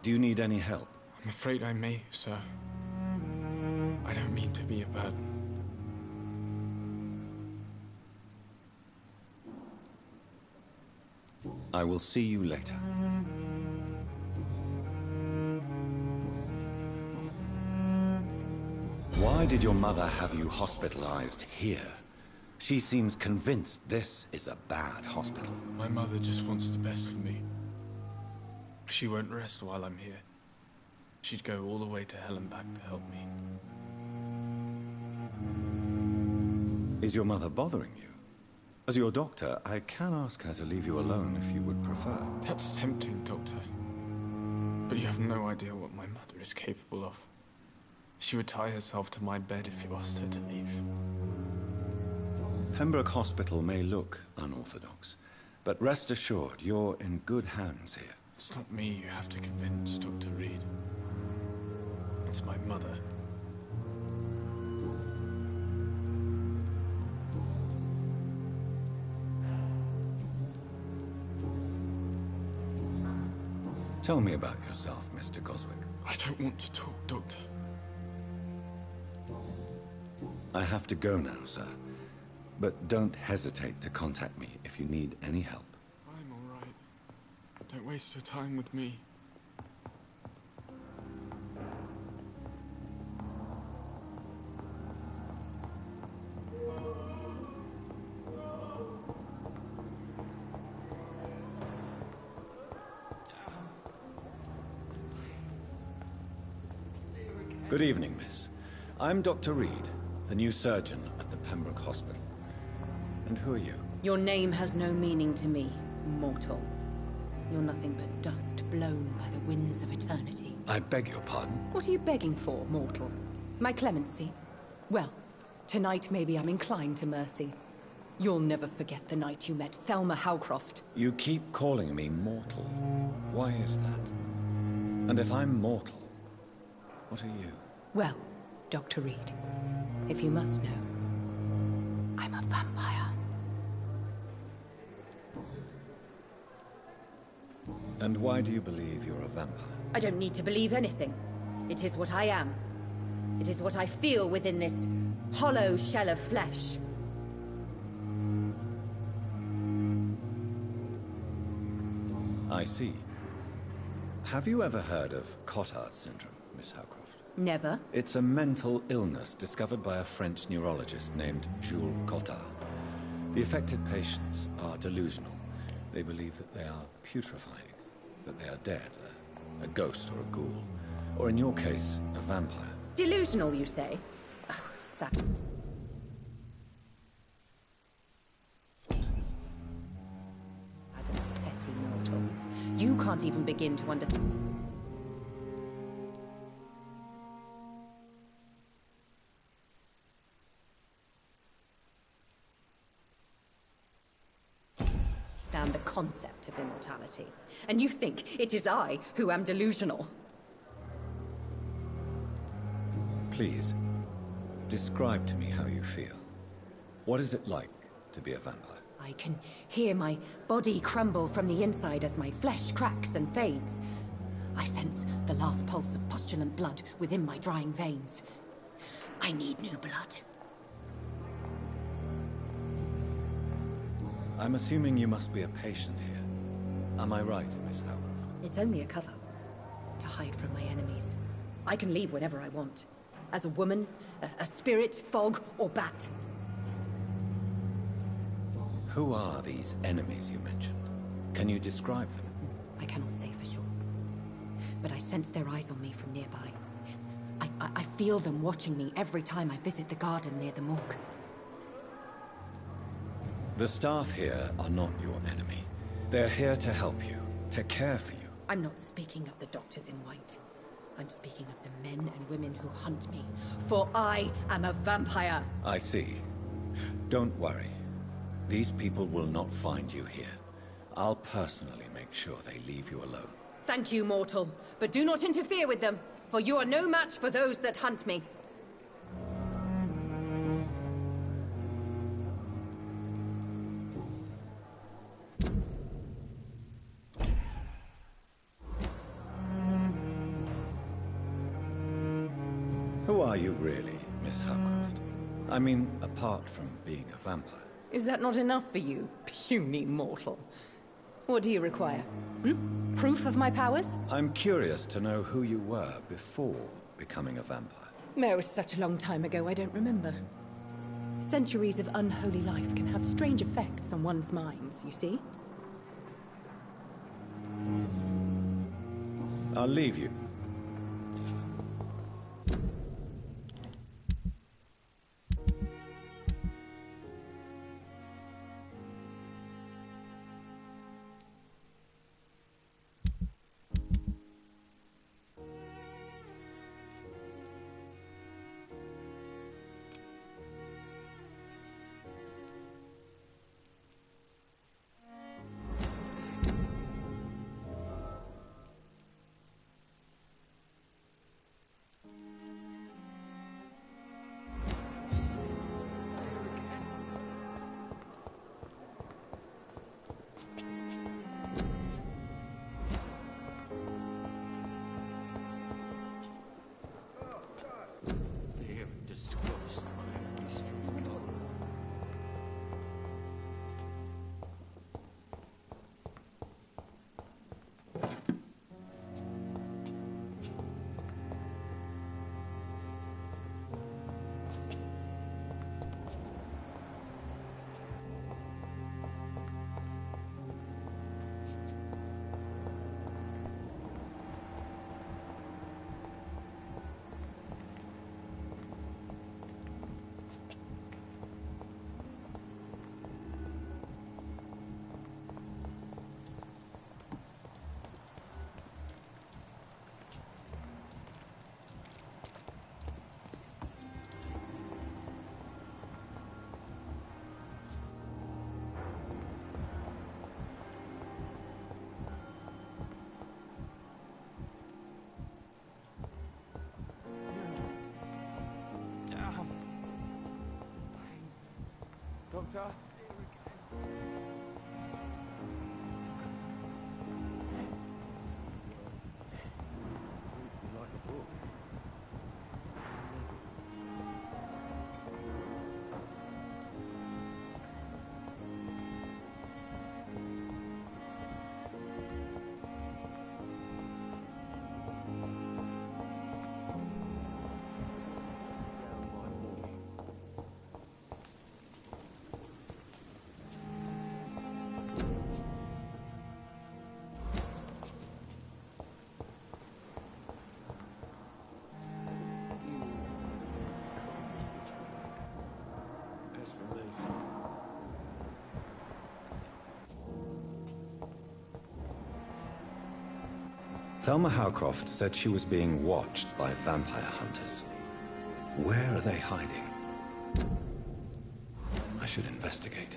Do you need any help? I'm afraid I may, sir. I don't mean to be a burden. I will see you later. Why did your mother have you hospitalized here? She seems convinced this is a bad hospital. My mother just wants the best for me. She won't rest while I'm here. She'd go all the way to hell and back to help me. Is your mother bothering you? As your doctor, I can ask her to leave you alone if you would prefer. That's tempting, Doctor. But you have no idea what my mother is capable of. She would tie herself to my bed if you asked her to leave. Pembroke Hospital may look unorthodox, but rest assured, you're in good hands here. It's not me you have to convince, Dr. Reed. It's my mother. Tell me about yourself, Mr. Goswick. I don't want to talk, Doctor. I have to go now, sir. But don't hesitate to contact me if you need any help. I'm all right. Don't waste your time with me. Good evening, miss. I'm Dr. Reed, the new surgeon at the Pembroke Hospital. And who are you? Your name has no meaning to me, mortal. You're nothing but dust blown by the winds of eternity. I beg your pardon? What are you begging for, mortal? My clemency? Well, tonight maybe I'm inclined to mercy. You'll never forget the night you met Thelma Howcroft. You keep calling me mortal. Why is that? And if I'm mortal, what are you? Well, Dr. Reed, if you must know, I'm a vampire. And why do you believe you're a vampire? I don't need to believe anything. It is what I am. It is what I feel within this hollow shell of flesh. I see. Have you ever heard of Cotard syndrome, Miss Howcroft? Never. It's a mental illness discovered by a French neurologist named Jules Cotard. The affected patients are delusional. They believe that they are putrefying, that they are dead, a ghost or a ghoul, or in your case, a vampire. Delusional, you say? Oh, sad. Adam, petty mortal. You can't even begin to understand. The concept of immortality. And you think it is I who am delusional? Please, describe to me how you feel. What is it like to be a vampire? I I can hear my body crumble from the inside as my flesh cracks and fades. I sense the last pulse of postulant blood within my drying veins. I need new blood. I'm assuming you must be a patient here. Am I right, Miss Howcroft? It's only a cover. To hide from my enemies. I can leave whenever I want. As a woman, a spirit, fog, or bat. Who are these enemies you mentioned? Can you describe them? I cannot say for sure. But I sense their eyes on me from nearby. I feel them watching me every time I visit the garden near the morgue. The staff here are not your enemy. They're here to help you, to care for you. I'm not speaking of the doctors in white. I'm speaking of the men and women who hunt me, for I am a vampire. I see. Don't worry. These people will not find you here. I'll personally make sure they leave you alone. Thank you, mortal, but do not interfere with them, for you are no match for those that hunt me. Who are you really, Miss Howcroft? I mean, apart from being a vampire. Is that not enough for you, puny mortal? What do you require? Proof of my powers? I'm curious to know who you were before becoming a vampire. It was such a long time ago, I don't remember. Centuries of unholy life can have strange effects on one's minds, you see? I'll leave you. Doctor? Like a book. Thelma Howcroft said she was being watched by vampire hunters. Where are they hiding? I should investigate.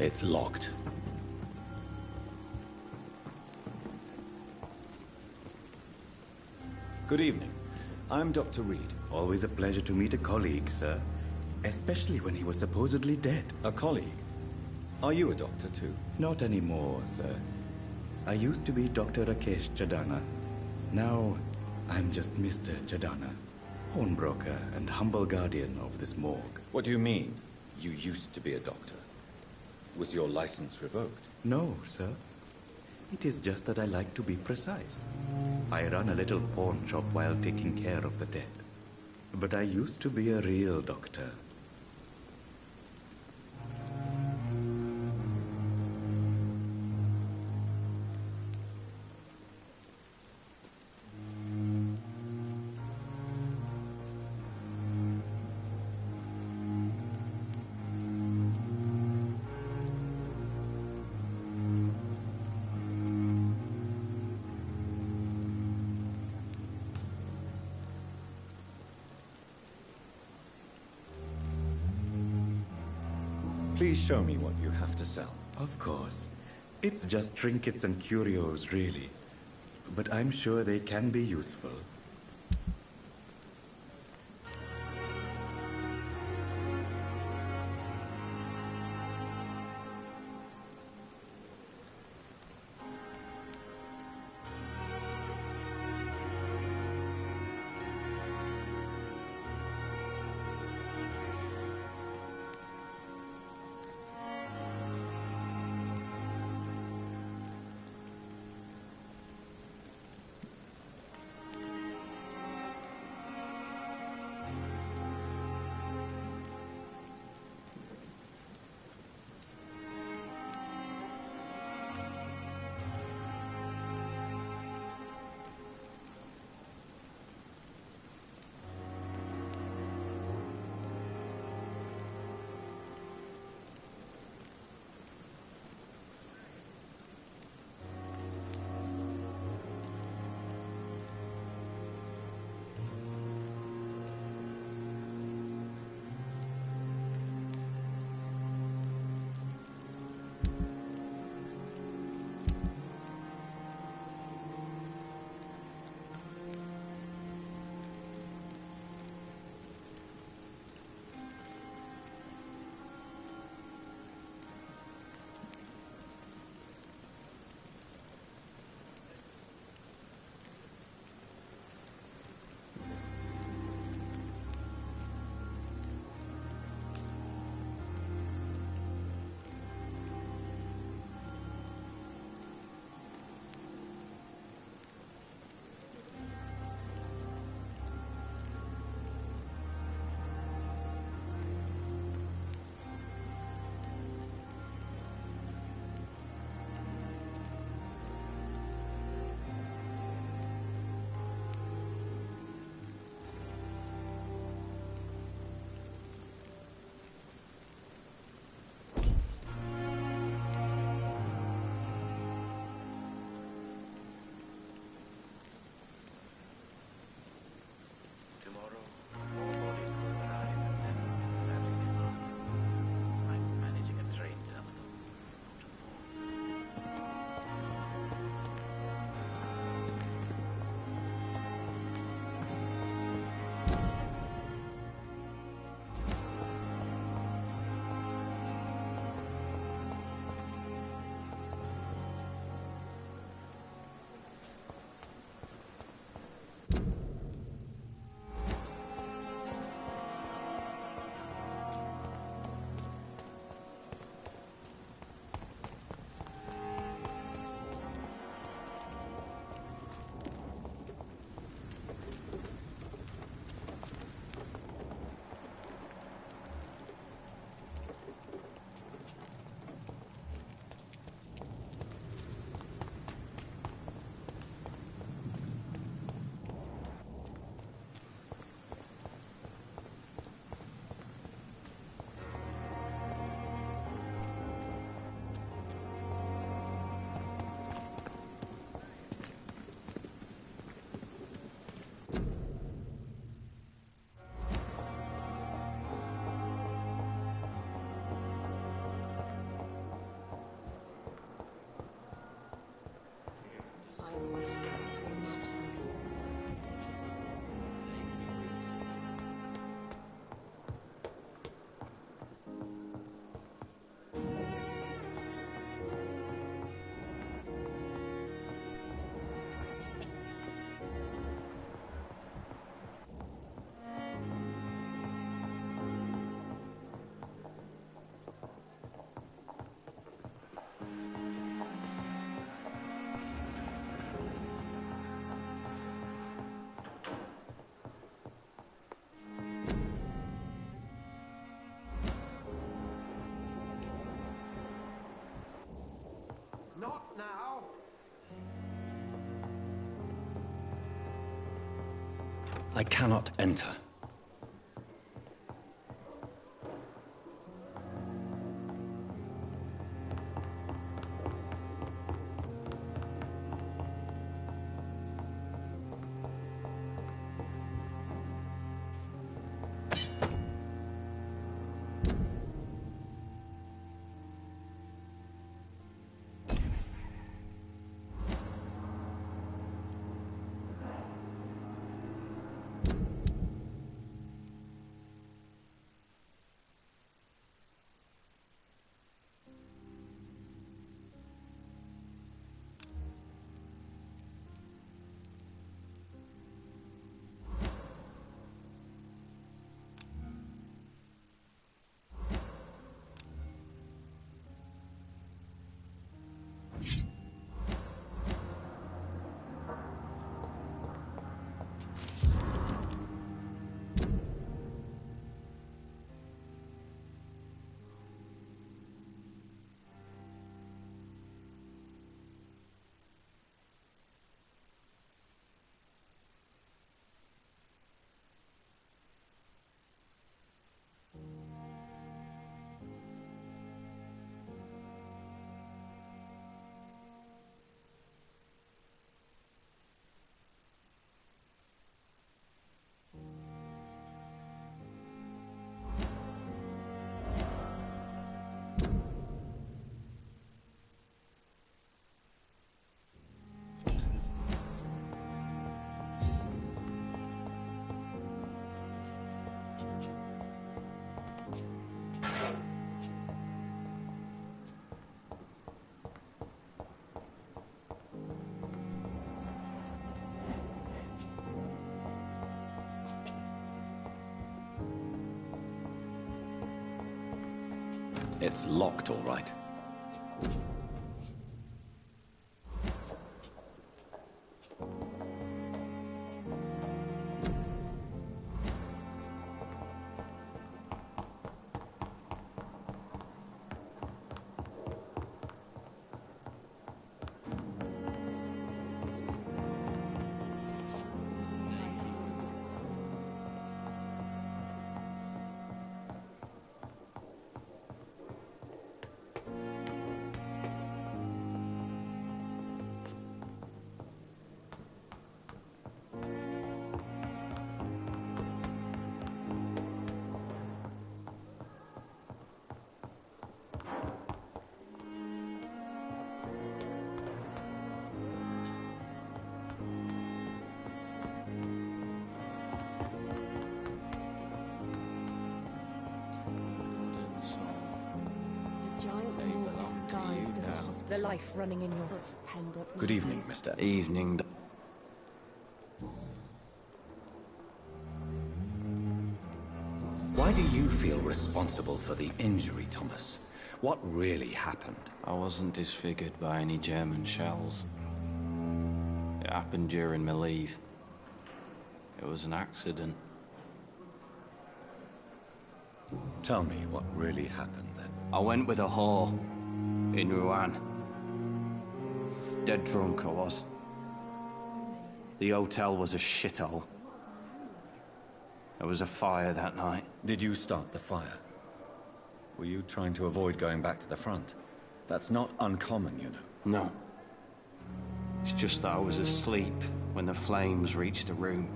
It's locked. Good evening. I'm Dr. Reed. Always a pleasure to meet a colleague, sir. Especially when he was supposedly dead. A colleague? Are you a doctor too? Not anymore, sir. I used to be Dr. Rakesh Chadana. Now, I'm just Mr. Chadana, pawnbroker and humble guardian of this morgue. What do you mean, you used to be a doctor? Was your license revoked? No, sir. It is just that I like to be precise. I run a little pawn shop while taking care of the dead. But I used to be a real doctor. Please show me what you have to sell. Of course. It's just trinkets and curios, really. But I'm sure they can be useful. I cannot enter. It's locked, all right. The life running in your... Good evening, Mr. Evening. Why do you feel responsible for the injury, Thomas? What really happened? I wasn't disfigured by any German shells. It happened during my leave. It was an accident. Tell me what really happened then. I went with a whore in Rouen. Dead drunk I was. The hotel was a shithole. There was a fire that night. Did you start the fire? Were you trying to avoid going back to the front? That's not uncommon, you know. No. It's just that I was asleep when the flames reached the room.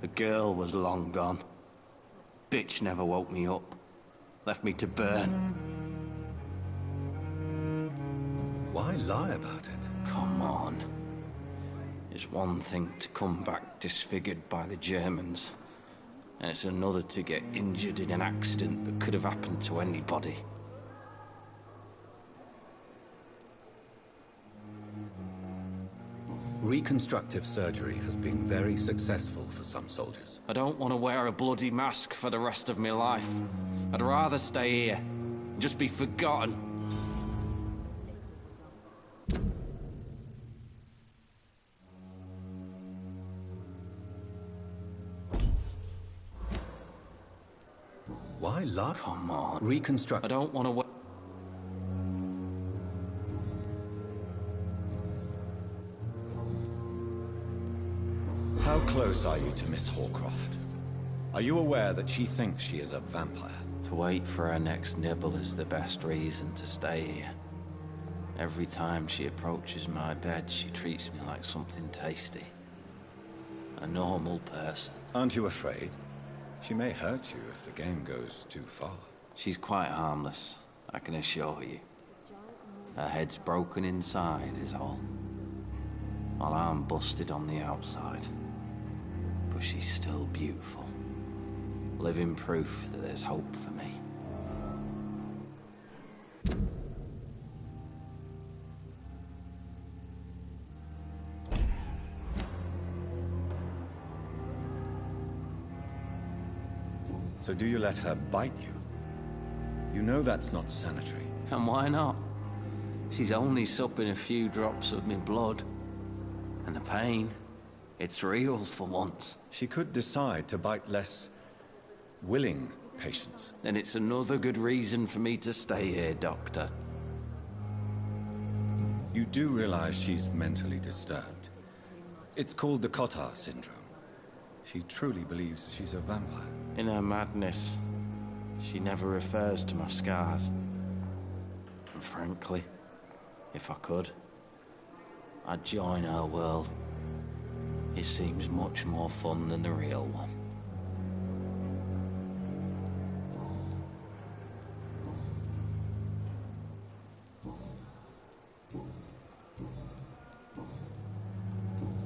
The girl was long gone. Bitch never woke me up. Left me to burn. Why lie about it? Come on. It's one thing to come back disfigured by the Germans, and it's another to get injured in an accident that could have happened to anybody. Reconstructive surgery has been very successful for some soldiers. I don't want to wear a bloody mask for the rest of my life. I'd rather stay here and just be forgotten. Why lie? Come on. Reconstruct. I don't want to wear... How close are you to Miss Horcroft? Are you aware that she thinks she is a vampire? To wait for her next nibble is the best reason to stay here. Every time she approaches my bed, she treats me like something tasty. A normal person. Aren't you afraid? She may hurt you if the game goes too far. She's quite harmless, I can assure you. Her head's broken inside is all. While I'm busted on the outside. But she's still beautiful. Living proof that there's hope for me. So do you let her bite you? You know that's not sanitary. And why not? She's only supping a few drops of me blood. And the pain, it's real for once. She could decide to bite less willing patients. Then it's another good reason for me to stay here, Doctor. You do realize she's mentally disturbed. It's called the Cotard syndrome. She truly believes she's a vampire. In her madness, she never refers to my scars. And frankly, if I could, I'd join her world. It seems much more fun than the real one.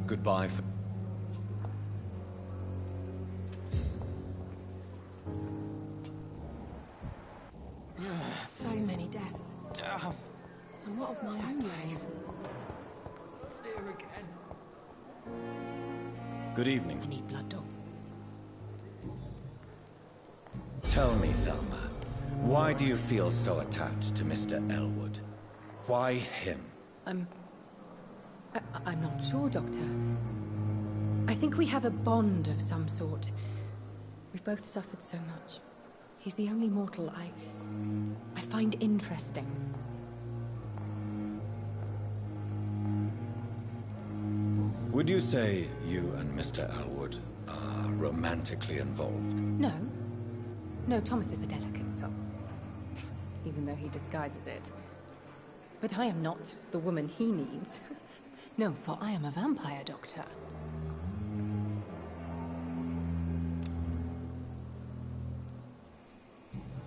Goodbye for... So many deaths. And what of my own life? It's here again. Good evening. I need blood, Doc. Tell me, Thelma, why do you feel so attached to Mr. Elwood? Why him? I'm not sure, Doctor. I think we have a bond of some sort. We've both suffered so much. He's the only mortal I find interesting. Would you say you and Mr. Elwood are romantically involved? No. No, Thomas is a delicate soul. Even though he disguises it. But I am not the woman he needs. No, for I am a vampire, Doctor.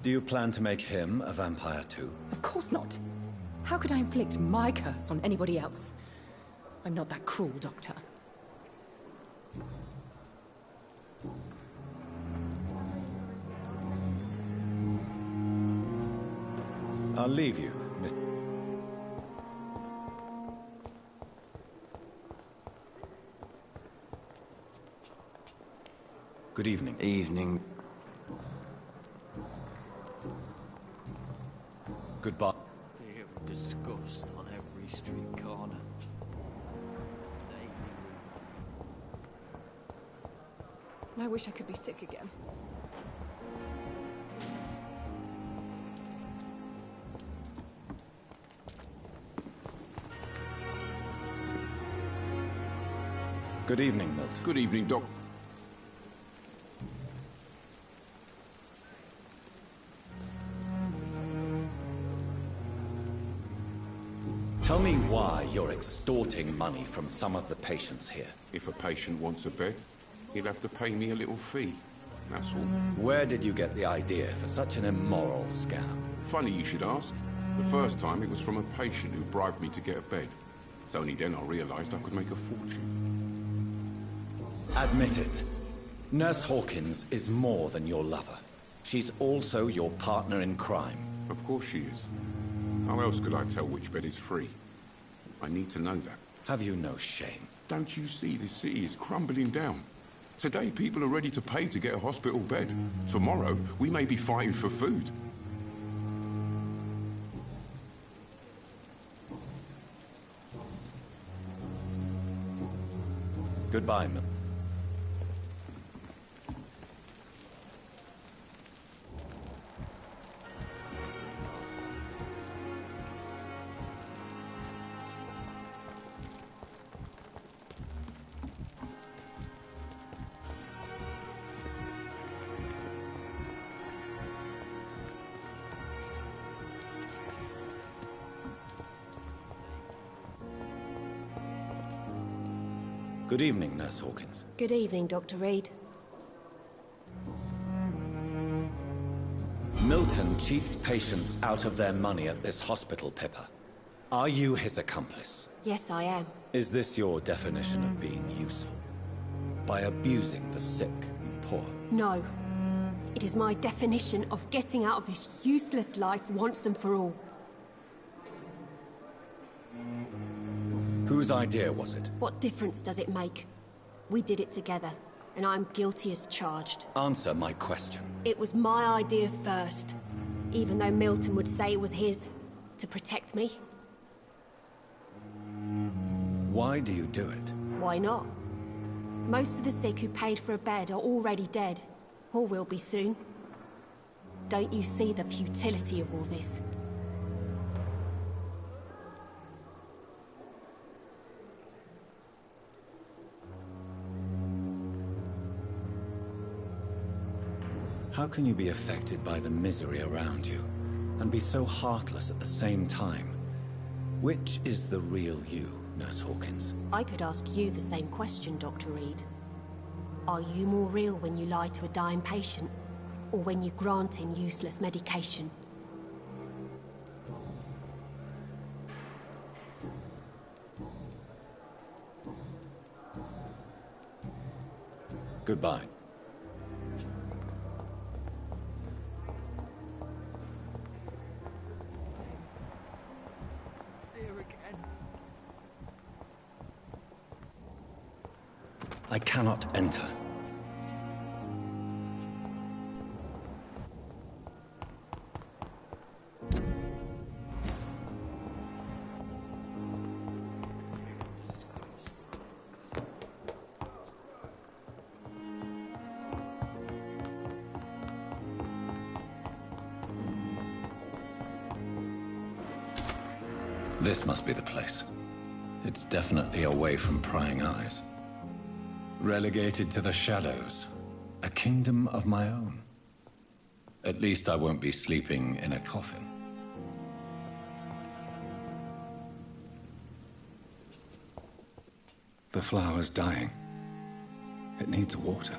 Do you plan to make him a vampire too? Of course not. How could I inflict my curse on anybody else? I'm not that cruel, Doctor. I'll leave you, Miss... Good evening. Evening. Goodbye. Fear and disgust on every street corner. I wish I could be sick again. Good evening, Milton. Good evening, Doc. Tell me why you're extorting money from some of the patients here. If a patient wants a bed, he'll have to pay me a little fee. That's all. Where did you get the idea for such an immoral scam? Funny you should ask. The first time it was from a patient who bribed me to get a bed. It's only then I realized I could make a fortune. Admit it. Nurse Hawkins is more than your lover. She's also your partner in crime. Of course she is. How else could I tell which bed is free? I need to know that. Have you no shame? Don't you see the city is crumbling down? Today people are ready to pay to get a hospital bed. Tomorrow we may be fighting for food. Goodbye, Mil. Good evening, Nurse Hawkins. Good evening, Dr. Reed. Milton cheats patients out of their money at this hospital, Pippa. Are you his accomplice? Yes, I am. Is this your definition of being useful? By abusing the sick and poor? No. It is my definition of getting out of this useless life once and for all. Whose idea was it? What difference does it make? We did it together, and I'm guilty as charged. Answer my question. It was my idea first, even though Milton would say it was his, to protect me. Why do you do it? Why not? Most of the sick who paid for a bed are already dead, or will be soon. Don't you see the futility of all this? How can you be affected by the misery around you, and be so heartless at the same time? Which is the real you, Nurse Hawkins? I could ask you the same question, Dr. Reed. Are you more real when you lie to a dying patient, or when you grant him useless medication? Goodbye. I cannot enter. This must be the place. It's definitely away from prying eyes. Relegated to the shadows. A kingdom of my own. At least I won't be sleeping in a coffin. The flower's dying. It needs water.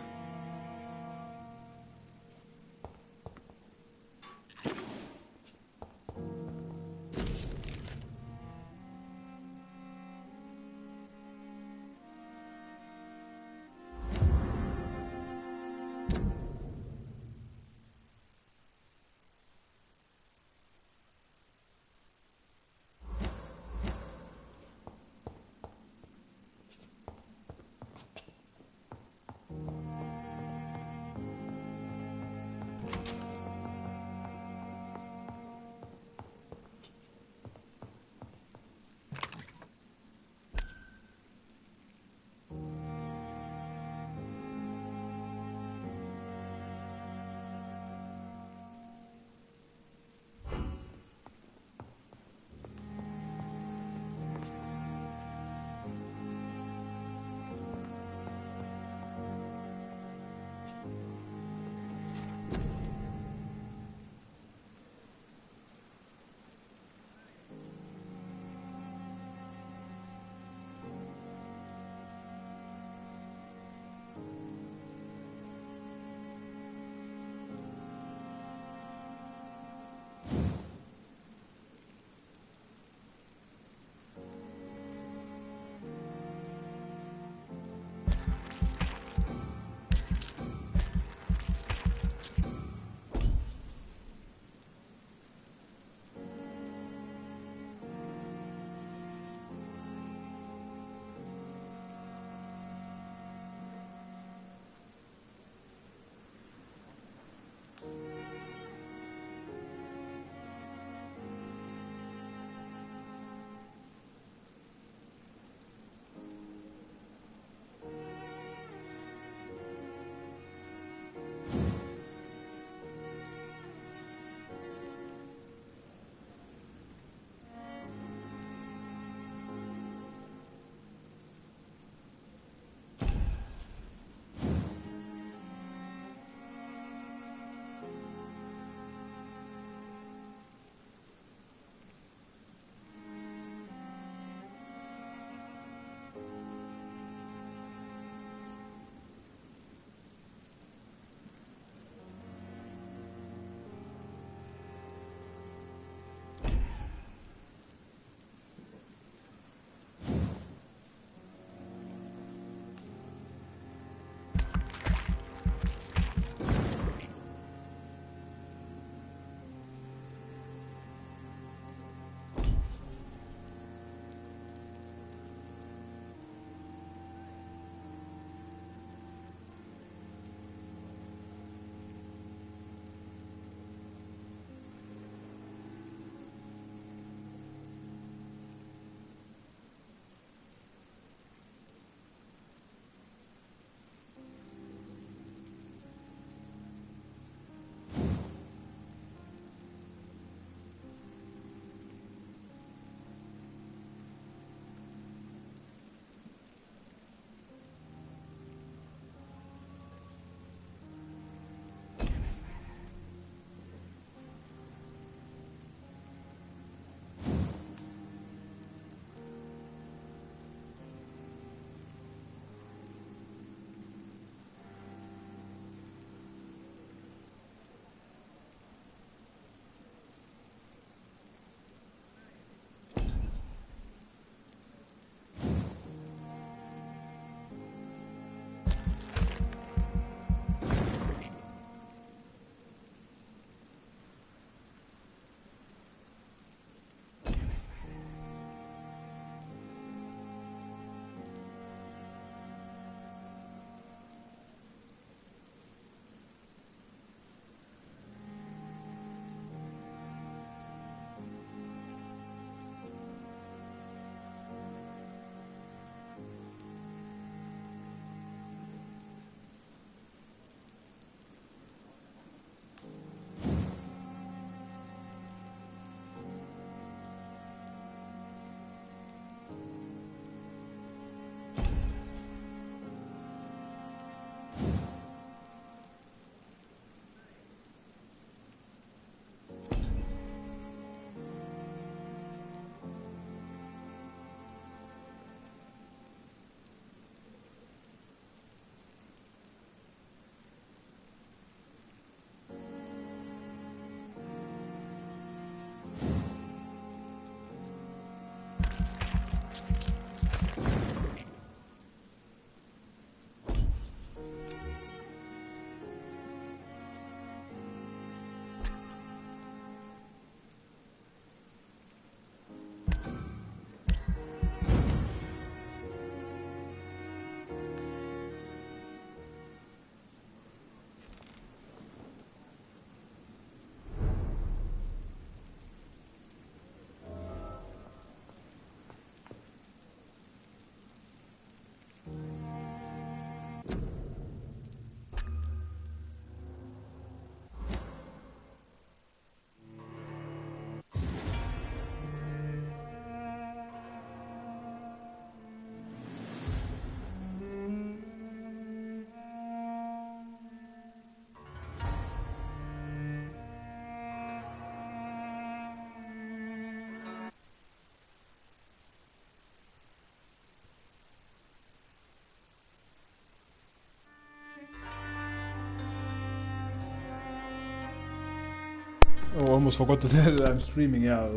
Oh, almost forgot that I'm streaming. Yeah,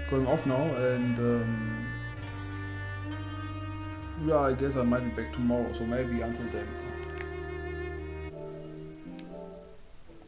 going off now, and yeah, I guess I might be back tomorrow. So maybe until then.